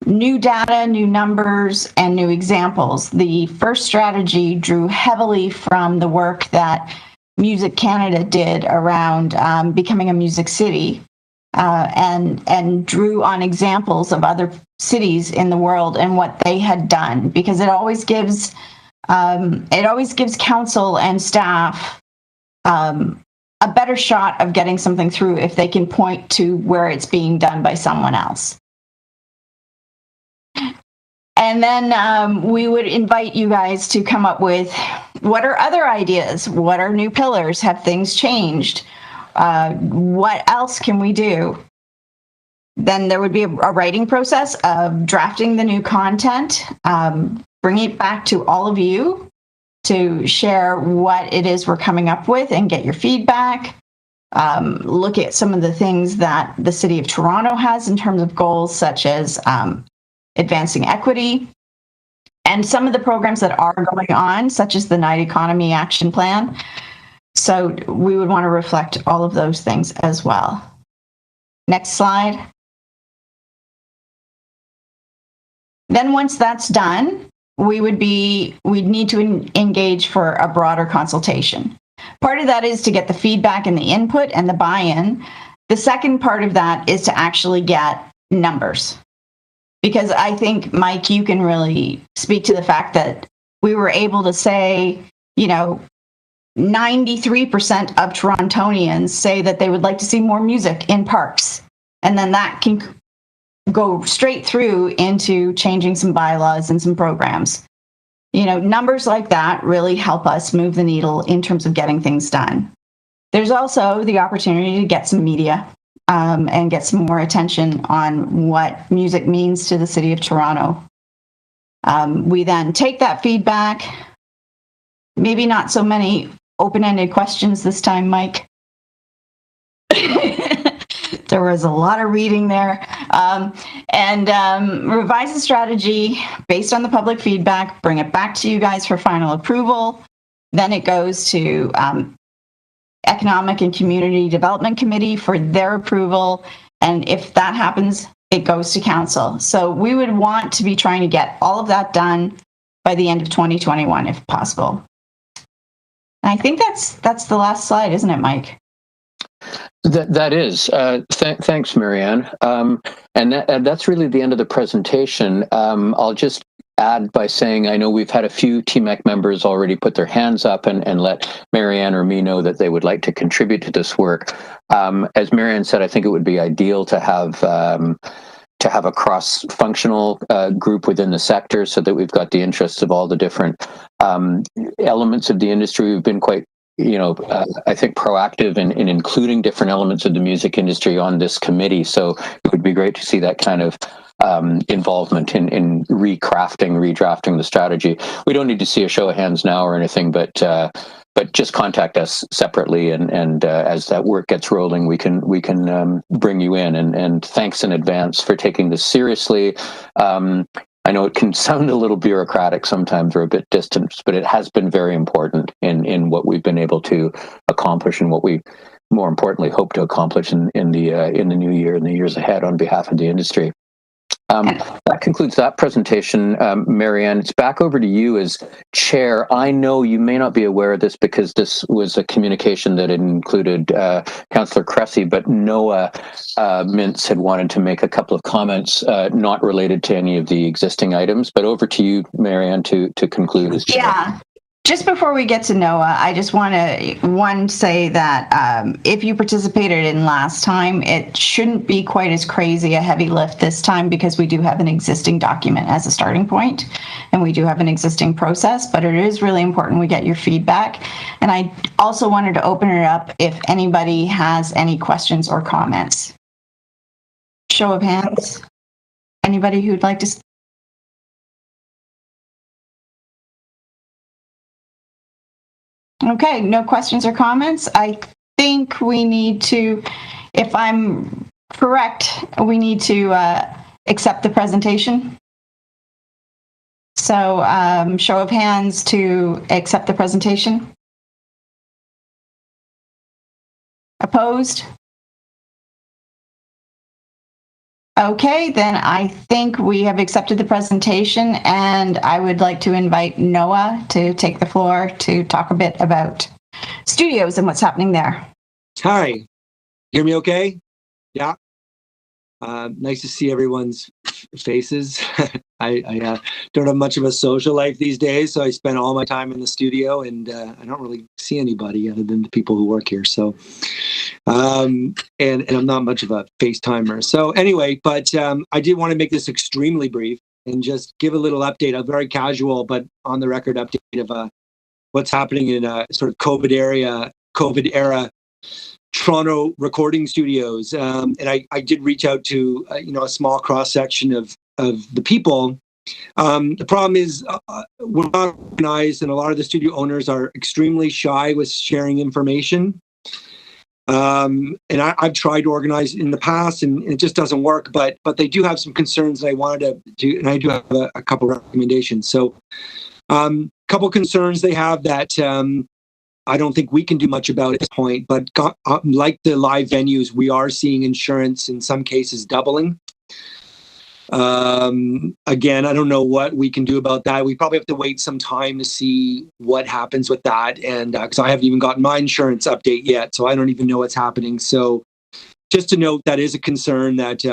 new data, new numbers, and new examples. The first strategy drew heavily from the work that Music Canada did around becoming a music city, and drew on examples of other cities in the world and what they had done, because it always gives council and staff a better shot of getting something through if they can point to where it's being done by someone else. And then we would invite you guys to come up with what are other ideas? What are new pillars? Have things changed? What else can we do? Then there would be a writing process of drafting the new content, bringing it back to all of you to share what it is we're coming up with and get your feedback. Look at some of the things that the City of Toronto has in terms of goals, such as advancing equity, and some of the programs that are going on, such as the Night Economy Action Plan. So we would want to reflect all of those things as well. Next slide. Then once that's done, we'd need to engage for a broader consultation. Part of that is to get the feedback and the input and the buy-in. The second part of that is to actually get numbers. Because I think, Mike, you can really speak to the fact that we were able to say, 93% of Torontonians say that they would like to see more music in parks. And then that can go straight through into changing some bylaws and some programs. Numbers like that really help us move the needle in terms of getting things done. There's also the opportunity to get some media and get some more attention on what music means to the City of Toronto. We then take that feedback, maybe not so many open-ended questions this time, Mike. There was a lot of reading there. And revise the strategy based on the public feedback, bring it back to you guys for final approval. Then it goes to Economic and Community Development Committee for their approval. And if that happens, it goes to council. So we would want to be trying to get all of that done by the end of 2021, if possible. And I think that's the last slide, isn't it, Mike? That is. Thanks, Marianne. And that's really the end of the presentation. I'll just add by saying I know we've had a few TMAC members already put their hands up and let Marianne or me know that they would like to contribute to this work. As Marianne said, I think it would be ideal to have a cross-functional group within the sector so that we've got the interests of all the different elements of the industry. We've been quite I think proactive in including different elements of the music industry on this committee. So it would be great to see that kind of involvement in redrafting the strategy. We don't need to see a show of hands now or anything, but just contact us separately, and as that work gets rolling, we can bring you in. And thanks in advance for taking this seriously. I know it can sound a little bureaucratic sometimes or a bit distant, but it has been very important in what we've been able to accomplish and what we, more importantly, hope to accomplish in the new year and the years ahead on behalf of the industry. That concludes that presentation. Marianne, it's back over to you as chair. I know you may not be aware of this because this was a communication that included Councillor Cressy, but Noah Mintz had wanted to make a couple of comments not related to any of the existing items. But over to you, Marianne, to conclude as chair. Yeah. Just before we get to Noah, I just want to, say that if you participated in last time, it shouldn't be quite as crazy a heavy lift this time because we do have an existing document as a starting point and we do have an existing process, but it is really important we get your feedback. And I also wanted to open it up if anybody has any questions or comments. Show of hands. Anybody who'd like to... Okay, no questions or comments. I think we need to, if I'm correct, we need to accept the presentation. So show of hands to accept the presentation. Opposed? Okay, then I think we have accepted the presentation, and I would like to invite Noah to take the floor to talk a bit about studios and what's happening there. Hi, hear me okay? Yeah. Nice to see everyone's faces. I don't have much of a social life these days, so I spend all my time in the studio, and I don't really see anybody other than the people who work here. So, and I'm not much of a FaceTimer. So anyway, but I did want to make this extremely brief and just give a little update, a very casual but on the record update of what's happening in a sort of COVID era Toronto recording studios. And I did reach out to a small cross section of the people. The problem is we're not organized, and a lot of the studio owners are extremely shy with sharing information. And I've tried to organize in the past, and it just doesn't work. But they do have some concerns that I wanted to do, and I do have a couple of recommendations. So, couple concerns they have that I don't think we can do much about at this point. But like the live venues, we are seeing insurance in some cases doubling. Again, I don't know what we can do about that. We probably have to wait some time to see what happens with that. And because I haven't even gotten my insurance update yet, so I don't even know what's happening. So just to note, that is a concern that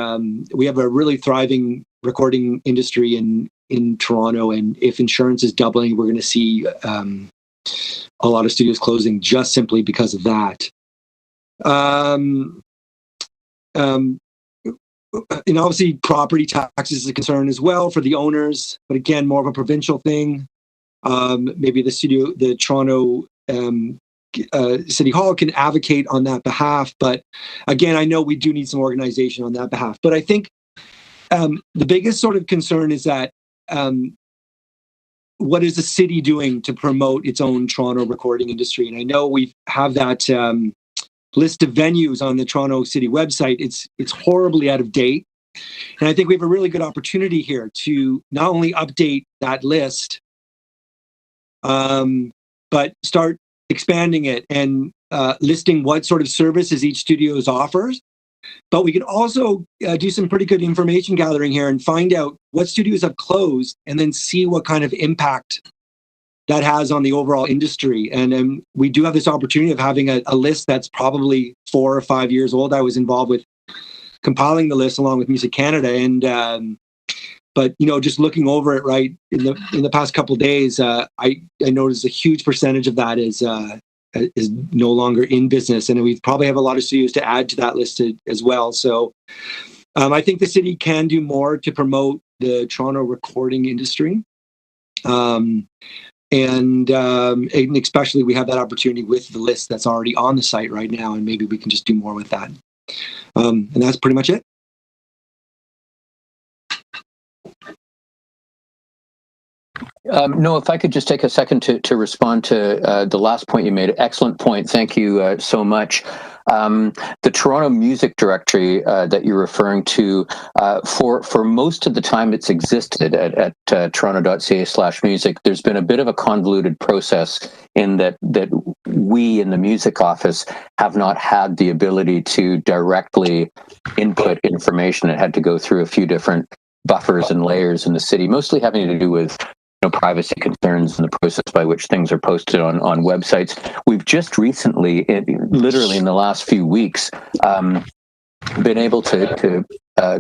we have a really thriving recording industry in Toronto. And if insurance is doubling, we're going to see a lot of studios closing just simply because of that. And obviously property taxes is a concern as well for the owners, but again, more of a provincial thing. Maybe the Toronto City Hall can advocate on that behalf. But again, I know we do need some organization on that behalf. But I think the biggest sort of concern is that what is the city doing to promote its own Toronto recording industry? And I know we have that list of venues on the Toronto City website. It's horribly out of date. And I think we have a really good opportunity here to not only update that list, but start expanding it and listing what sort of services each studio offers. But we can also do some pretty good information gathering here and find out what studios have closed and then see what kind of impact that has on the overall industry. And we do have this opportunity of having a list that's probably 4 or 5 years old. I was involved with compiling the list along with Music Canada. And but just looking over it right in the past couple of days, I noticed a huge percentage of that is no longer in business, and we probably have a lot of studios to add to that list as well. So I think the city can do more to promote the Toronto recording industry. and especially we have that opportunity with the list that's already on the site right now, and maybe we can just do more with that. And that's pretty much it. No, if I could just take a second to respond to the last point you made. Excellent point. Thank you so much. The Toronto Music Directory that you're referring to, for most of the time it's existed at toronto.ca/music, there's been a bit of a convoluted process in that we in the music office have not had the ability to directly input information. It had to go through a few different buffers and layers in the city, mostly having to do with privacy concerns and the process by which things are posted on websites. We've just recently, literally in the last few weeks, been able to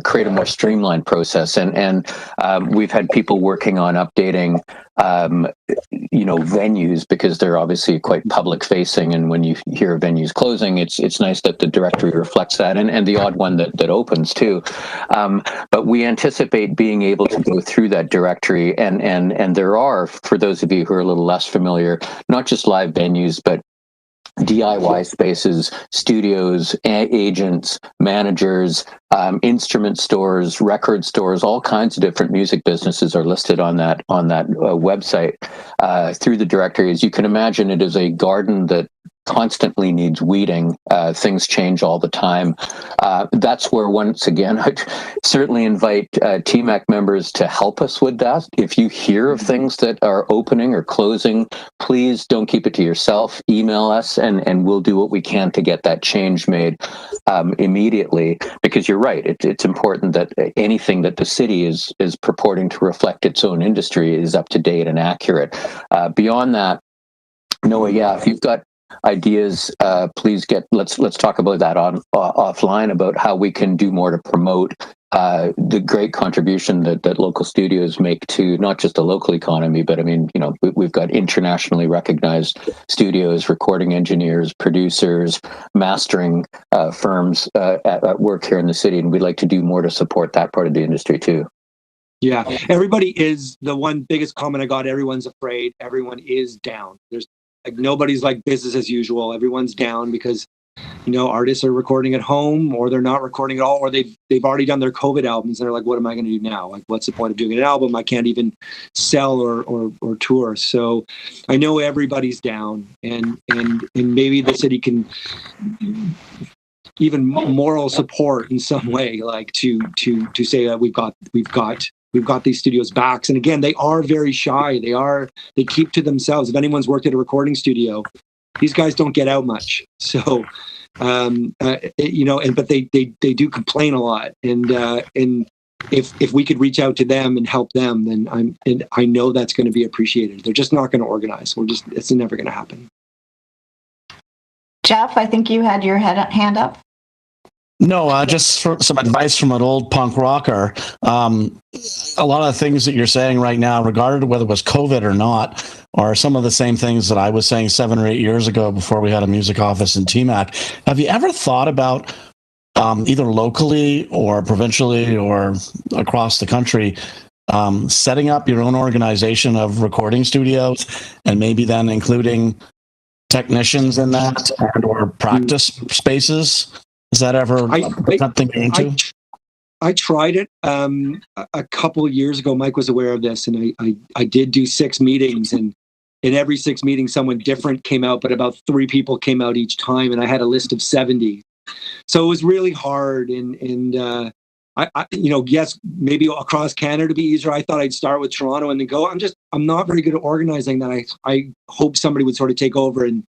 create a more streamlined process, and we've had people working on updating venues, because they're obviously quite public facing, and when you hear venues closing, it's nice that the directory reflects that, and the odd one that opens too. But we anticipate being able to go through that directory, and there are, for those of you who are a little less familiar, not just live venues, but DIY spaces, studios, agents, managers, instrument stores, record stores, all kinds of different music businesses are listed on that website through the directory. As you can imagine, it is a garden that constantly needs weeding. Things change all the time. That's where, once again, I certainly invite TMAC members to help us with that. If you hear of things that are opening or closing, please don't keep it to yourself. Email us, and we'll do what we can to get that change made immediately, because you're right. It's important that anything that the city is purporting to reflect its own industry is up to date and accurate. Beyond that, Noah, if you've got ideas, please let's talk about that offline, about how we can do more to promote the great contribution that local studios make to not just the local economy, but I mean, we've got internationally recognized studios, recording engineers, producers, mastering firms at work here in the city, and we'd like to do more to support that part of the industry too. Yeah, everybody is, the one biggest comment I got, everyone's afraid, everyone is down. There's nobody's like business as usual. Everyone's down because artists are recording at home, or they're not recording at all, or they've already done their COVID albums, and they're like, what am I going to do now? Like, what's the point of doing an album? I can't even sell or tour. So I know everybody's down, and maybe the city can even moral support in some way, like to say that we've got these studios' backs. And again, they are very shy. They keep to themselves. If anyone's worked at a recording studio, these guys don't get out much. So, but they do complain a lot. And if we could reach out to them and help them, then I know that's going to be appreciated. They're just not going to organize. It's never going to happen. Jeff, I think you had your hand up. No, just for some advice from an old punk rocker. A lot of the things that you're saying right now, regardless of whether it was COVID or not, are some of the same things that I was saying 7 or 8 years ago before we had a music office in TMAC. Have you ever thought about either locally or provincially or across the country setting up your own organization of recording studios, and maybe then including technicians in that and or practice spaces? Is that ever something you're into? I tried it a couple of years ago. Mike was aware of this, and I did do 6 meetings, and in every 6 meetings, someone different came out, but about 3 people came out each time, and I had a list of 70. So it was really hard, and yes, maybe across Canada to be easier. I thought I'd start with Toronto and then go. I'm not very good at organizing that. I hope somebody would sort of take over, and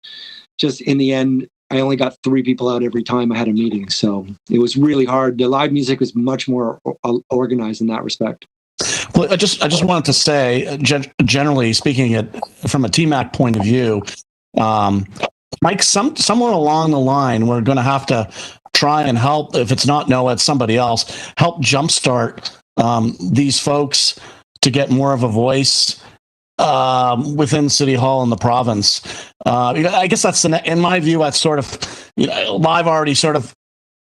just in the end, I only got 3 people out every time I had a meeting. So it was really hard. The live music was much more organized in that respect. Well, I just wanted to say, generally speaking, from a TMAC point of view, Mike, somewhere along the line, we're going to have to try and help, if it's not Noah, it's somebody else, help jumpstart these folks to get more of a voice within City Hall in the province. I guess that's in my view, that's sort of, Live already sort of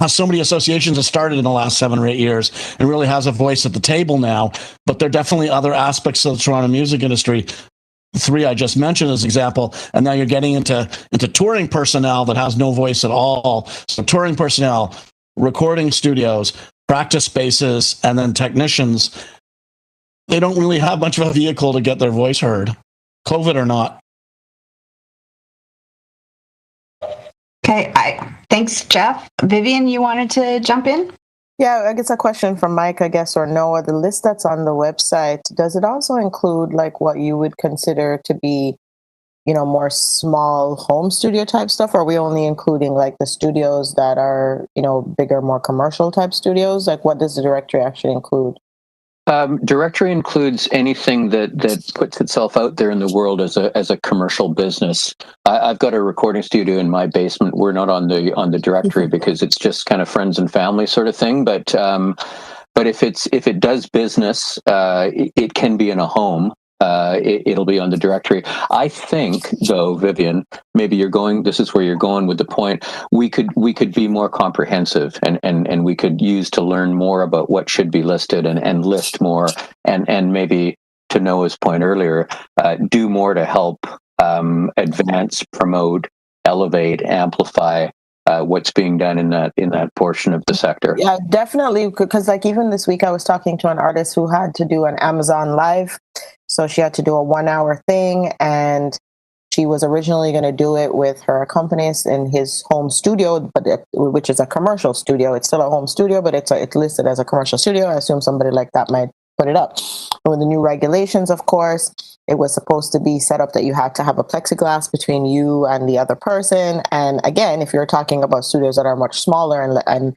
has so many associations that started in the last 7 or 8 years and really has a voice at the table now. But there are definitely other aspects of the Toronto music industry three I just mentioned as example, and now you're getting into touring personnel that has no voice at all. So touring personnel, recording studios, practice spaces, and then technicians. They don't really have much of a vehicle to get their voice heard, COVID or not. Okay, thanks, Jeff. Vivian, you wanted to jump in? Yeah, I guess a question from Mike, I guess, or Noah. The list that's on the website, does it also include like what you would consider to be, more small home studio type stuff? Or are we only including like the studios that are, bigger, more commercial type studios? Like what does the directory actually include? Directory includes anything that puts itself out there in the world as a commercial business. I've got a recording studio in my basement. We're not on the directory because it's just kind of friends and family sort of thing. But if it does business, it can be in a home. It'll be on the directory. I think, though, Vivian, maybe this is where you're going with the point. We could be more comprehensive and we could use to learn more about what should be listed and list more and maybe, to Noah's point earlier, do more to help advance, promote, elevate, amplify what's being done in that portion of the sector. Yeah, definitely. Because like even this week, I was talking to an artist who had to do an Amazon Live. So she had to do a 1-hour thing, and she was originally going to do it with her accompanist in his home studio, which is a commercial studio. It's still a home studio, but it's listed as a commercial studio. I assume somebody like that might put it up. And with the new regulations, of course, it was supposed to be set up that you had to have a plexiglass between you and the other person. And again, if you're talking about studios that are much smaller and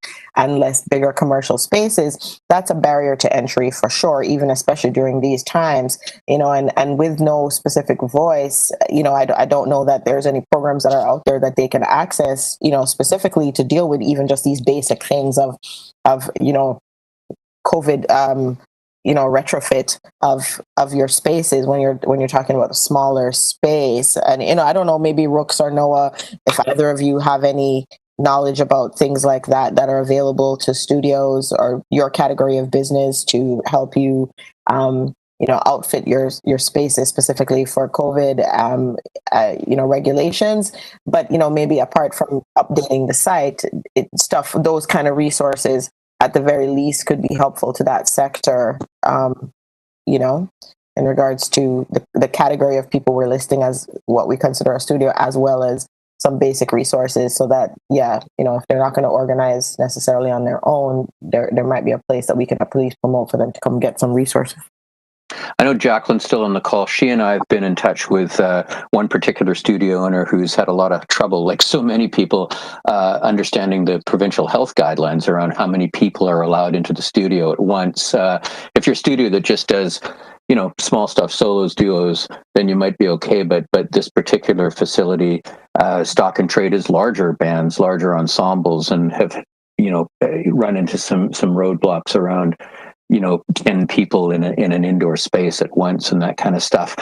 less bigger commercial spaces, that's a barrier to entry for sure, even especially during these times, and with no specific voice, I don't know that there's any programs that are out there that they can access, specifically to deal with even just these basic things of COVID, retrofit of your spaces when you're talking about a smaller space. And I don't know, maybe Rooks or Noah, if either of you have any knowledge about things like that are available to studios or your category of business to help you outfit your spaces specifically for COVID regulations. But maybe apart from updating the site, those kind of resources at the very least could be helpful to that sector, in regards to the category of people we're listing as what we consider a studio, as well as some basic resources so that, if they're not going to organize necessarily on their own, there might be a place that we can at least promote for them to come get some resources. I know Jacqueline's still on the call. She and I have been in touch with one particular studio owner who's had a lot of trouble, like so many people, understanding the provincial health guidelines around how many people are allowed into the studio at once. If you're a studio that just does, small stuff, solos, duos, then you might be okay. But this particular facility, stock and trade is larger bands, larger ensembles, and have, run into some roadblocks around 10 people in an indoor space at once and that kind of stuff.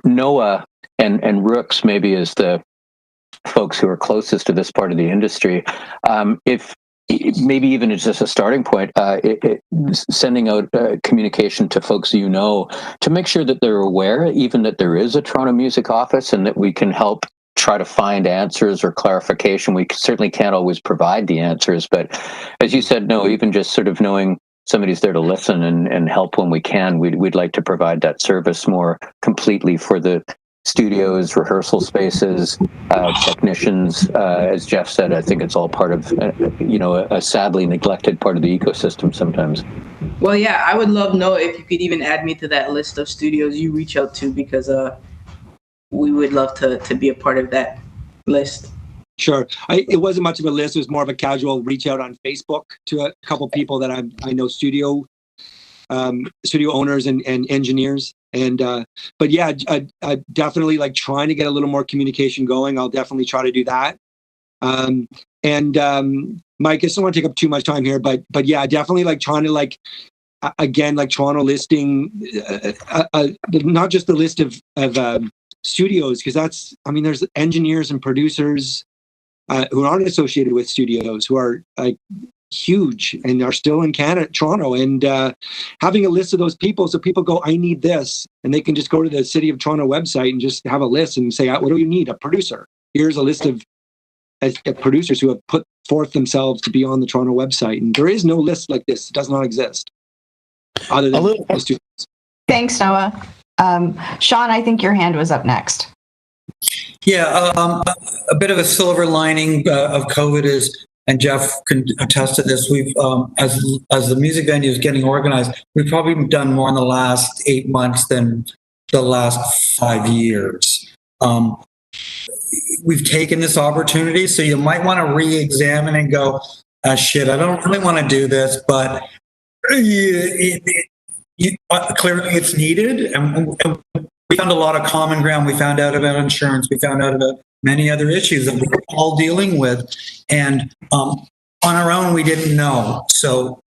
Noah and Rooks maybe is the folks who are closest to this part of the industry. If maybe even it's just a starting point, sending out communication to folks to make sure that they're aware even that there is a Toronto Music Office and that we can help try to find answers or clarification. We certainly can't always provide the answers, but as you said, no, even just sort of knowing somebody's there to listen and help when we can. We'd like to provide that service more completely for the studios, rehearsal spaces, technicians. As Jeff said, I think it's all part of, a sadly neglected part of the ecosystem sometimes. Well, yeah, I would love to know if you could even add me to that list of studios you reach out to, because we would love to be a part of that list. Sure. It wasn't much of a list. It was more of a casual reach out on Facebook to a couple people that I know, studio owners and engineers. And but yeah, I definitely like trying to get a little more communication going. I'll definitely try to do that. And Mike, I just don't want to take up too much time here, but yeah, definitely like trying to again, like Toronto listing, not just the list of studios, because there's engineers and producers who aren't associated with studios, who are like huge and are still in Canada, Toronto, and having a list of those people, so people go, I need this, and they can just go to the City of Toronto website and just have a list and say, what do you need? A producer. Here's a list of producers who have put forth themselves to be on the Toronto website, and there is no list like this. It does not exist. Other than the students. Thanks, Noah. Sean, I think your hand was up next. Yeah, a bit of a silver lining of COVID is, and Jeff can attest to this, we've, as the music venue is getting organized, we've probably done more in the last 8 months than the last 5 years. We've taken this opportunity, so you might want to re-examine and go, shit, I don't really want to do this, but clearly it's needed. And we found a lot of common ground. We found out about insurance. We found out about many other issues that we're all dealing with. And on our own, we didn't know. So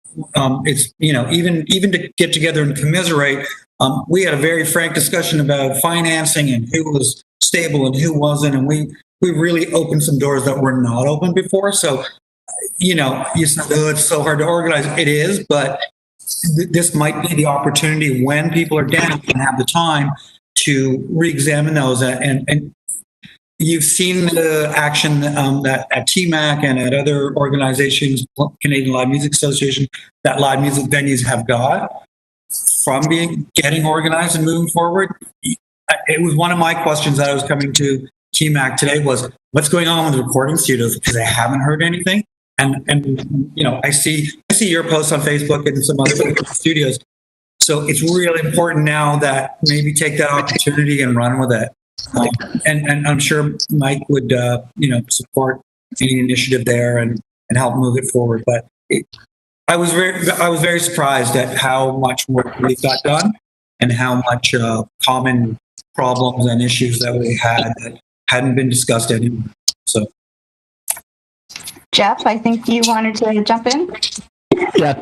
it's, even to get together and commiserate, we had a very frank discussion about financing and who was stable and who wasn't. And we really opened some doors that were not open before. So, you said, it's so hard to organize. It is, but this might be the opportunity when people are down and have the time to re-examine those. And you've seen the action that at TMAC and at other organizations, Canadian Live Music Association, that live music venues have got from getting organized and moving forward. It was one of my questions that I was coming to TMAC today was, what's going on with the recording studios? Because I haven't heard anything. And I see your posts on Facebook and some other studios. So it's really important now that maybe take that opportunity and run with it. And I'm sure Mike would, support any initiative there and help move it forward. But I was very surprised at how much work we got done and how much common problems and issues that we had that hadn't been discussed anymore. So, Jeff, I think you wanted to jump in. Yeah,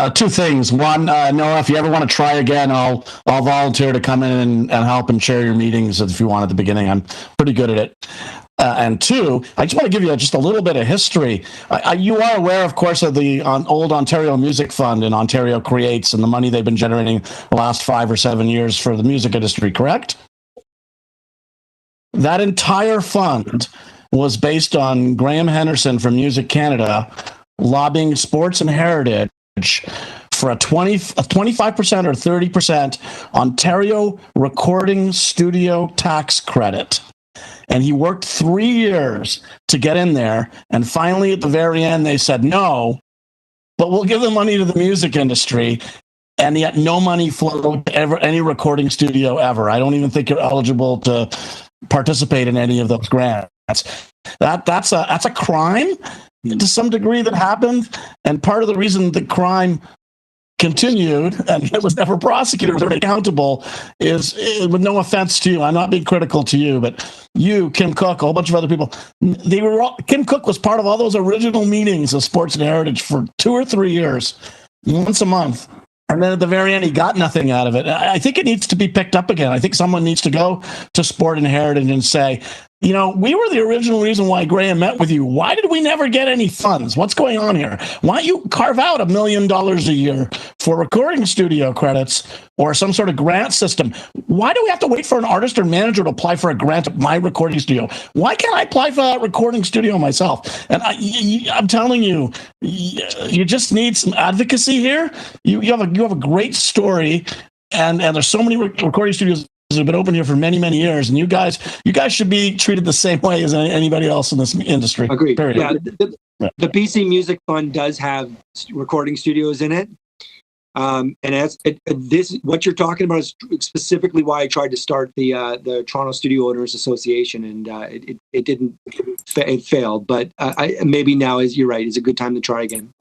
two things. One, Noah, if you ever want to try again, I'll volunteer to come in and help and share your meetings if you want at the beginning. I'm pretty good at it. And two, I just want to give you just a little bit of history. You are aware, of course, of the old Ontario Music Fund and Ontario Creates and the money they've been generating the last 5 or 7 years for the music industry, correct? That entire fund was based on Graham Henderson from Music Canada lobbying Sports and Heritage for a 25% or 30% Ontario recording studio tax credit. And he worked 3 years to get in there. And finally, at the very end, they said, no, but we'll give the money to the music industry. And yet no money flowed to any recording studio ever. I don't even think you're eligible to participate in any of those grants. That's a crime to some degree that happened. And part of the reason the crime continued and it was never prosecuted or accountable is, with no offense to you, I'm not being critical to you, but you, Kim Cook, a whole bunch of other people, Kim Cook was part of all those original meetings of Sports and Heritage for 2 or 3 years, once a month. And then at the very end, he got nothing out of it. I think it needs to be picked up again. I think someone needs to go to Sport and Heritage and say, we were the original reason why Graham met with you. Why did we never get any funds? What's going on here? Why don't you carve out $1 million a year for recording studio credits or some sort of grant system? Why do we have to wait for an artist or manager to apply for a grant at my recording studio? Why can't I apply for that recording studio myself? And I'm telling you, you just need some advocacy here. You have a great story, and there's so many recording studios have been open here for many, many years, and you guys should be treated the same way as anybody else in this industry. Agreed. Period. Yeah, the BC Music Fund does have recording studios in it, and this what you're talking about is specifically why I tried to start the Toronto Studio Owners Association, and it didn't. It failed, but maybe now you're right. It's a good time to try again.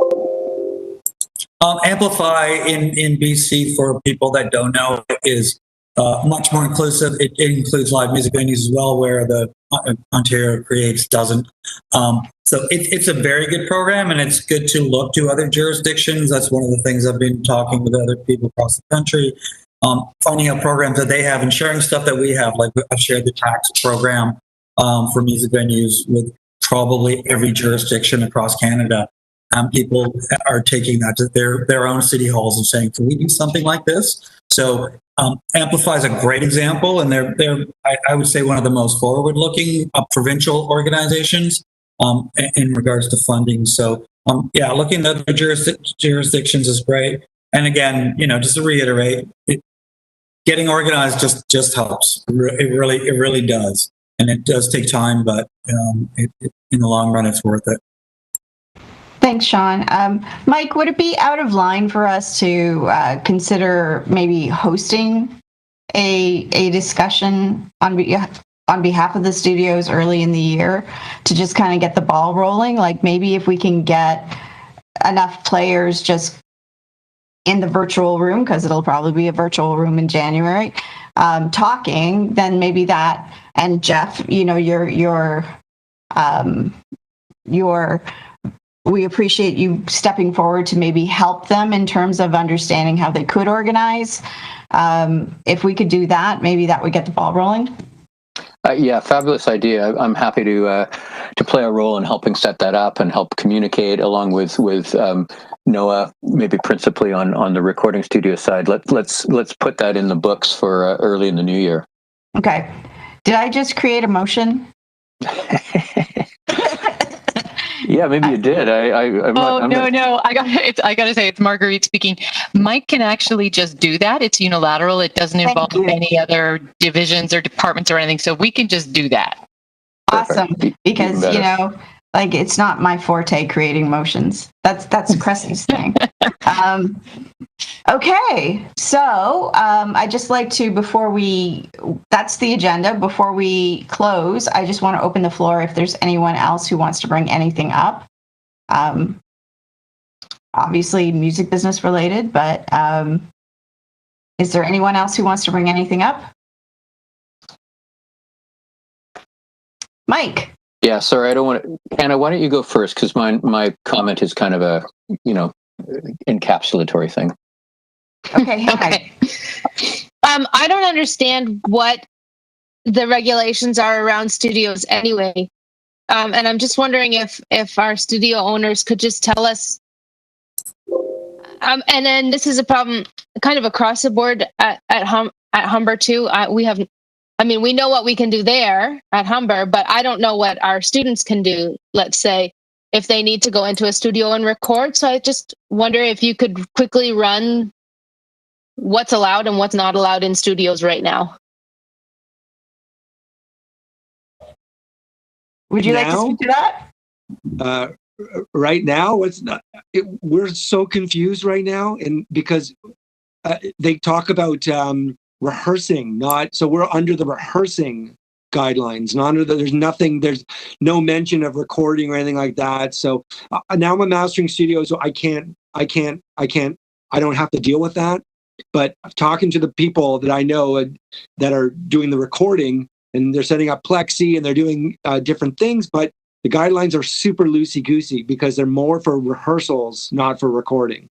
Amplify in BC, for people that don't know, is much more inclusive. It includes live music venues as well, where the Ontario Creates doesn't. So it's a very good program, and it's good to look to other jurisdictions. That's one of the things I've been talking with other people across the country, finding out programs that they have and sharing stuff that we have. Like I've shared the tax program for music venues with probably every jurisdiction across Canada. people are taking that to their own city halls and saying, can we do something like this? So Amplify is a great example, and I would say one of the most forward-looking provincial organizations in regards to funding. So looking at other jurisdictions is great. And again, just to reiterate, getting organized just helps. It really does, and it does take time, but in the long run, it's worth it. Thanks, Sean. Mike, would it be out of line for us to consider maybe hosting a discussion on behalf of the studios early in the year to just kind of get the ball rolling? Like maybe if we can get enough players just in the virtual room, because it'll probably be a virtual room in January, talking, then maybe that, and Jeff, we appreciate you stepping forward to maybe help them in terms of understanding how they could organize. If we could do that, maybe that would get the ball rolling. Fabulous idea. I'm happy to play a role in helping set that up and help communicate along with Noah, maybe principally on the recording studio side. Let's put that in the books for early in the new year. Okay. Did I just create a motion? Yeah, maybe you did. No. I gotta say, it's Marguerite speaking. Mike can actually just do that. It's unilateral. It doesn't involve any other divisions or departments or anything. So we can just do that. Awesome. Because, it's not my forte creating motions. That's Cressy's thing. Okay. So I just like to, that's the agenda. Before we close, I just want to open the floor if there's anyone else who wants to bring anything up. Obviously music business related, but is there anyone else who wants to bring anything up? Mike. Yeah, sorry, I don't want to. Hannah, why don't you go first? Because my comment is kind of a, encapsulatory thing. Okay. I don't understand what the regulations are around studios anyway. And I'm just wondering if our studio owners could just tell us. And then this is a problem kind of across the board at Humber too. We know what we can do there at Humber, but I don't know what our students can do, let's say, if they need to go into a studio and record. So I just wonder if you could quickly run what's allowed and what's not allowed in studios right now. Would you like to speak to that? Right now, we're so confused right now, and because they talk about rehearsing, so we're under the rehearsing guidelines, not under there's no mention of recording or anything like that. So now I'm a mastering studio, so I don't have to deal with that. But talking to the people that I know that are doing the recording, and they're setting up plexi and they're doing different things, but the guidelines are super loosey-goosey because they're more for rehearsals, not for recording.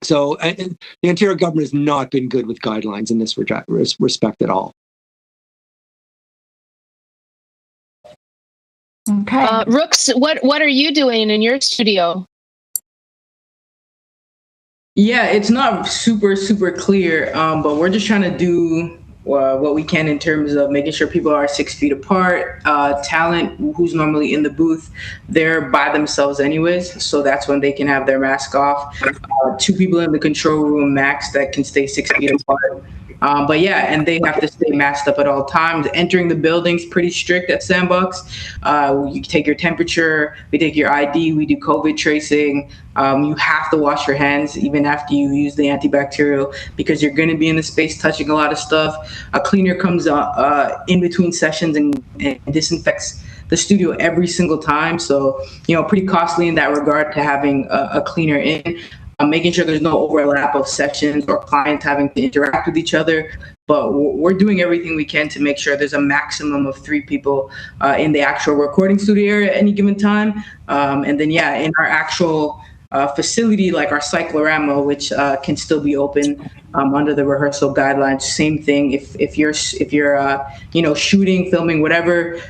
So and the Ontario government has not been good with guidelines in this respect at all. Okay. Rooks, what are you doing in your studio? Yeah, it's not super clear, but we're just trying to do what we can in terms of making sure people are 6 feet apart. Talent who's normally in the booth, they're by themselves anyways, so that's when they can have their mask off. 2 people in the control room max that can stay 6 feet apart. But yeah, and they have to stay masked up at all times. Entering the building's pretty strict at Sandbox. You take your temperature, we take your ID, we do COVID tracing. You have to wash your hands even after you use the antibacterial because you're going to be in the space touching a lot of stuff. A cleaner comes in between sessions and disinfects the studio every single time. So, pretty costly in that regard to having a cleaner in. Making sure there's no overlap of sessions or clients having to interact with each other. But we're doing everything we can to make sure there's a maximum of 3 people in the actual recording studio area at any given time. And then, in our actual facility like our cyclorama, which can still be open under the rehearsal guidelines. Same thing if you're shooting, filming, whatever,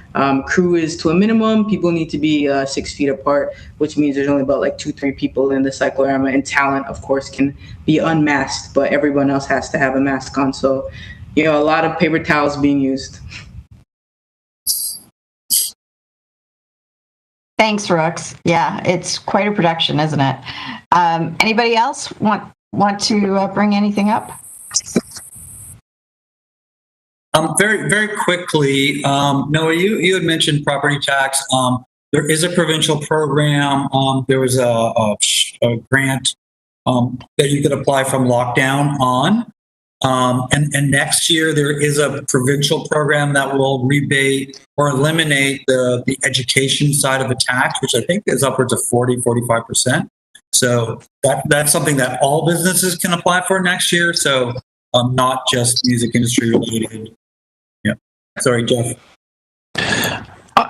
crew is to a minimum. People need to be 6 feet apart, which means there's only about like 2-3 people in the cyclorama. And talent, of course, can be unmasked, but everyone else has to have a mask on. So, a lot of paper towels being used. Thanks, Rooks. Yeah, it's quite a production, isn't it? Anybody else want to bring anything up? Very, very quickly, Noah, you had mentioned property tax. There is a provincial program. There was a grant that you could apply from lockdown on. And next year, there is a provincial program that will rebate or eliminate the education side of the tax, which I think is upwards of 45%. So that's something that all businesses can apply for next year. So not just music industry related. Yeah. Sorry, Jeff.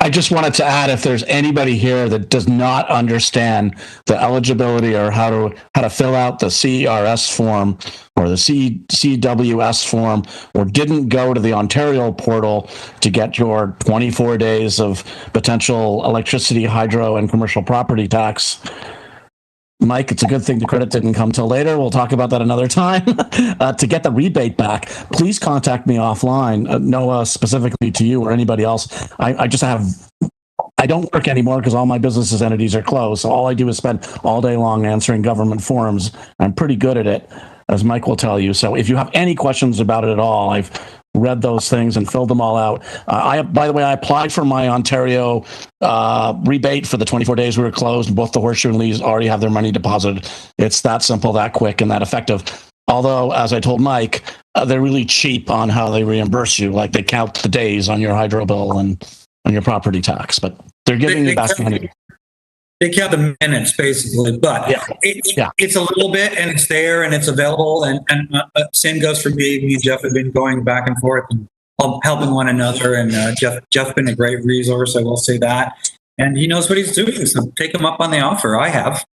I just wanted to add, if there's anybody here that does not understand the eligibility or how to fill out the CERS form or the CWS form, or didn't go to the Ontario portal to get your 24 days of potential electricity, hydro, and commercial property tax, Mike, it's a good thing the credit didn't come till later. We'll talk about that another time. To get the rebate back, please contact me offline, Noah, specifically to you or anybody else. I don't work anymore because all my business entities are closed. So all I do is spend all day long answering government forums. I'm pretty good at it, as Mike will tell you. So if you have any questions about it at all, I've read those things and filled them all out. By the way, I applied for my Ontario rebate for the 24 days we were closed. Both the Horseshoe and Lee's already have their money deposited. It's that simple, that quick, and that effective. Although, as I told Mike, they're really cheap on how they reimburse you. Like, they count the days on your hydro bill and on your property tax, but they're giving you back money. They count the minutes, basically, but it's a little bit, and it's there, and it's available, and same goes for me. Me and Jeff have been going back and forth and helping one another, and Jeff's been a great resource, I will say that, and he knows what he's doing, so take him up on the offer. I have.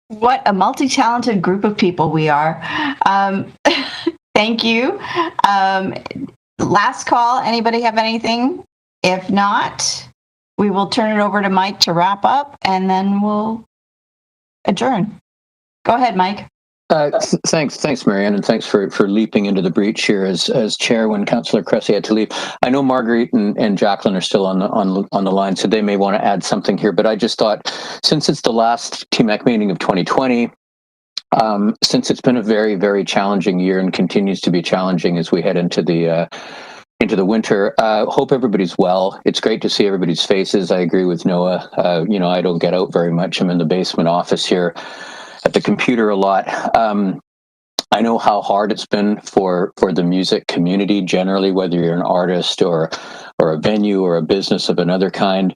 What a multi-talented group of people we are. Thank you. Last call. Anybody have anything? If not, we will turn it over to Mike to wrap up, and then we'll adjourn. Go ahead, Mike. Thanks, Marianne, and thanks for leaping into the breach here as chair when Councillor Cressy had to leave. I know Marguerite and Jacqueline are still on the line, so they may want to add something here. But I just thought, since it's the last TMAC meeting of 2020, since it's been a very, very challenging year and continues to be challenging as we head into the winter, hope everybody's well. It's great to see everybody's faces. I agree with Noah. I don't get out very much. I'm in the basement office here at the computer a lot. I know how hard it's been for the music community generally, whether you're an artist or a venue or a business of another kind.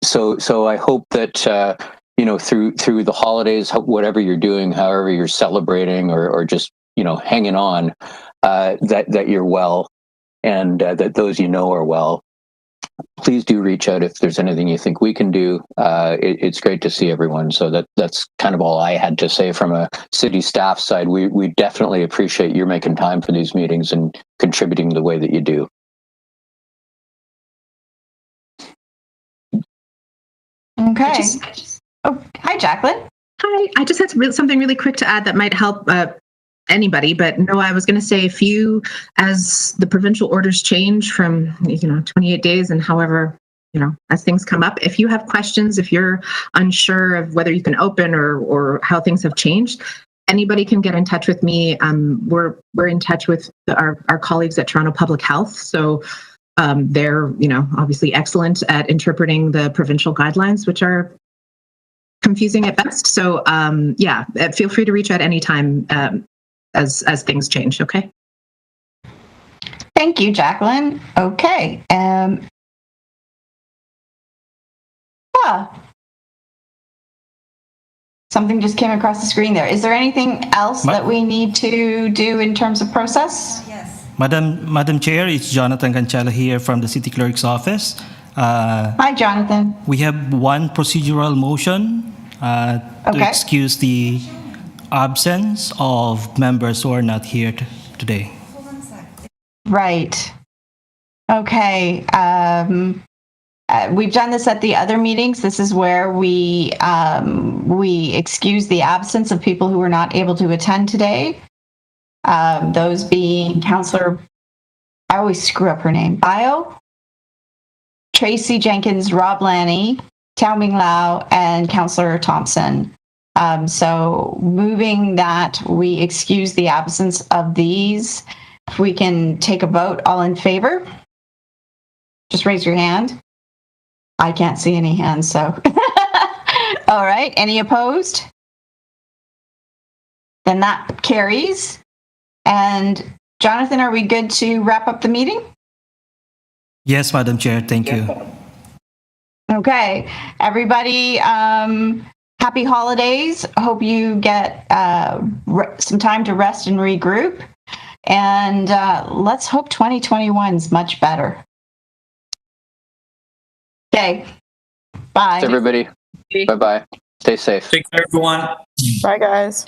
So I hope that through the holidays, whatever you're doing, however you're celebrating or just hanging on, that you're well, and that those are well. Please do reach out if there's anything you think we can do. It's great to see everyone. So that's kind of all I had to say from a city staff side. We definitely appreciate your making time for these meetings and contributing the way that you do. Okay. Hi, Jacqueline. Hi. I just had something really quick to add that might help anybody, but no, I was going to say, if you, as the provincial orders change from 28 days and however, as things come up, if you have questions, if you're unsure of whether you can open or how things have changed, anybody can get in touch with me. We're in touch with our colleagues at Toronto Public Health, so they're obviously excellent at interpreting the provincial guidelines, which are confusing at best. So feel free to reach out anytime as things change. Okay. Thank you, Jacqueline. Okay. Something just came across the screen there. Is there anything else that we need to do in terms of process? Yes. Madam Chair, it's Jonathan Cancella here from the City Clerk's office. Hi, Jonathan. We have one procedural motion to Okay. excuse the absence of members who are not here today. Right. Okay. We've done this at the other meetings. This is where we excuse the absence of people who were not able to attend today. Those being Counselor, I always screw up her name, Bio, Tracy Jenkins, Rob Lanny, Tao Ming Lau, and Counselor Thompson. So moving that, we excuse the absence of these. If we can take a vote, all in favor, just raise your hand. I can't see any hands, so. All right, any opposed? Then that carries. And Jonathan, are we good to wrap up the meeting? Yes, Madam Chair, thank you. Okay, everybody, happy holidays. Hope you get some time to rest and regroup. And let's hope 2021's much better. Okay, bye. Thanks, everybody. Bye-bye. Stay safe. Take care, everyone. Bye, guys.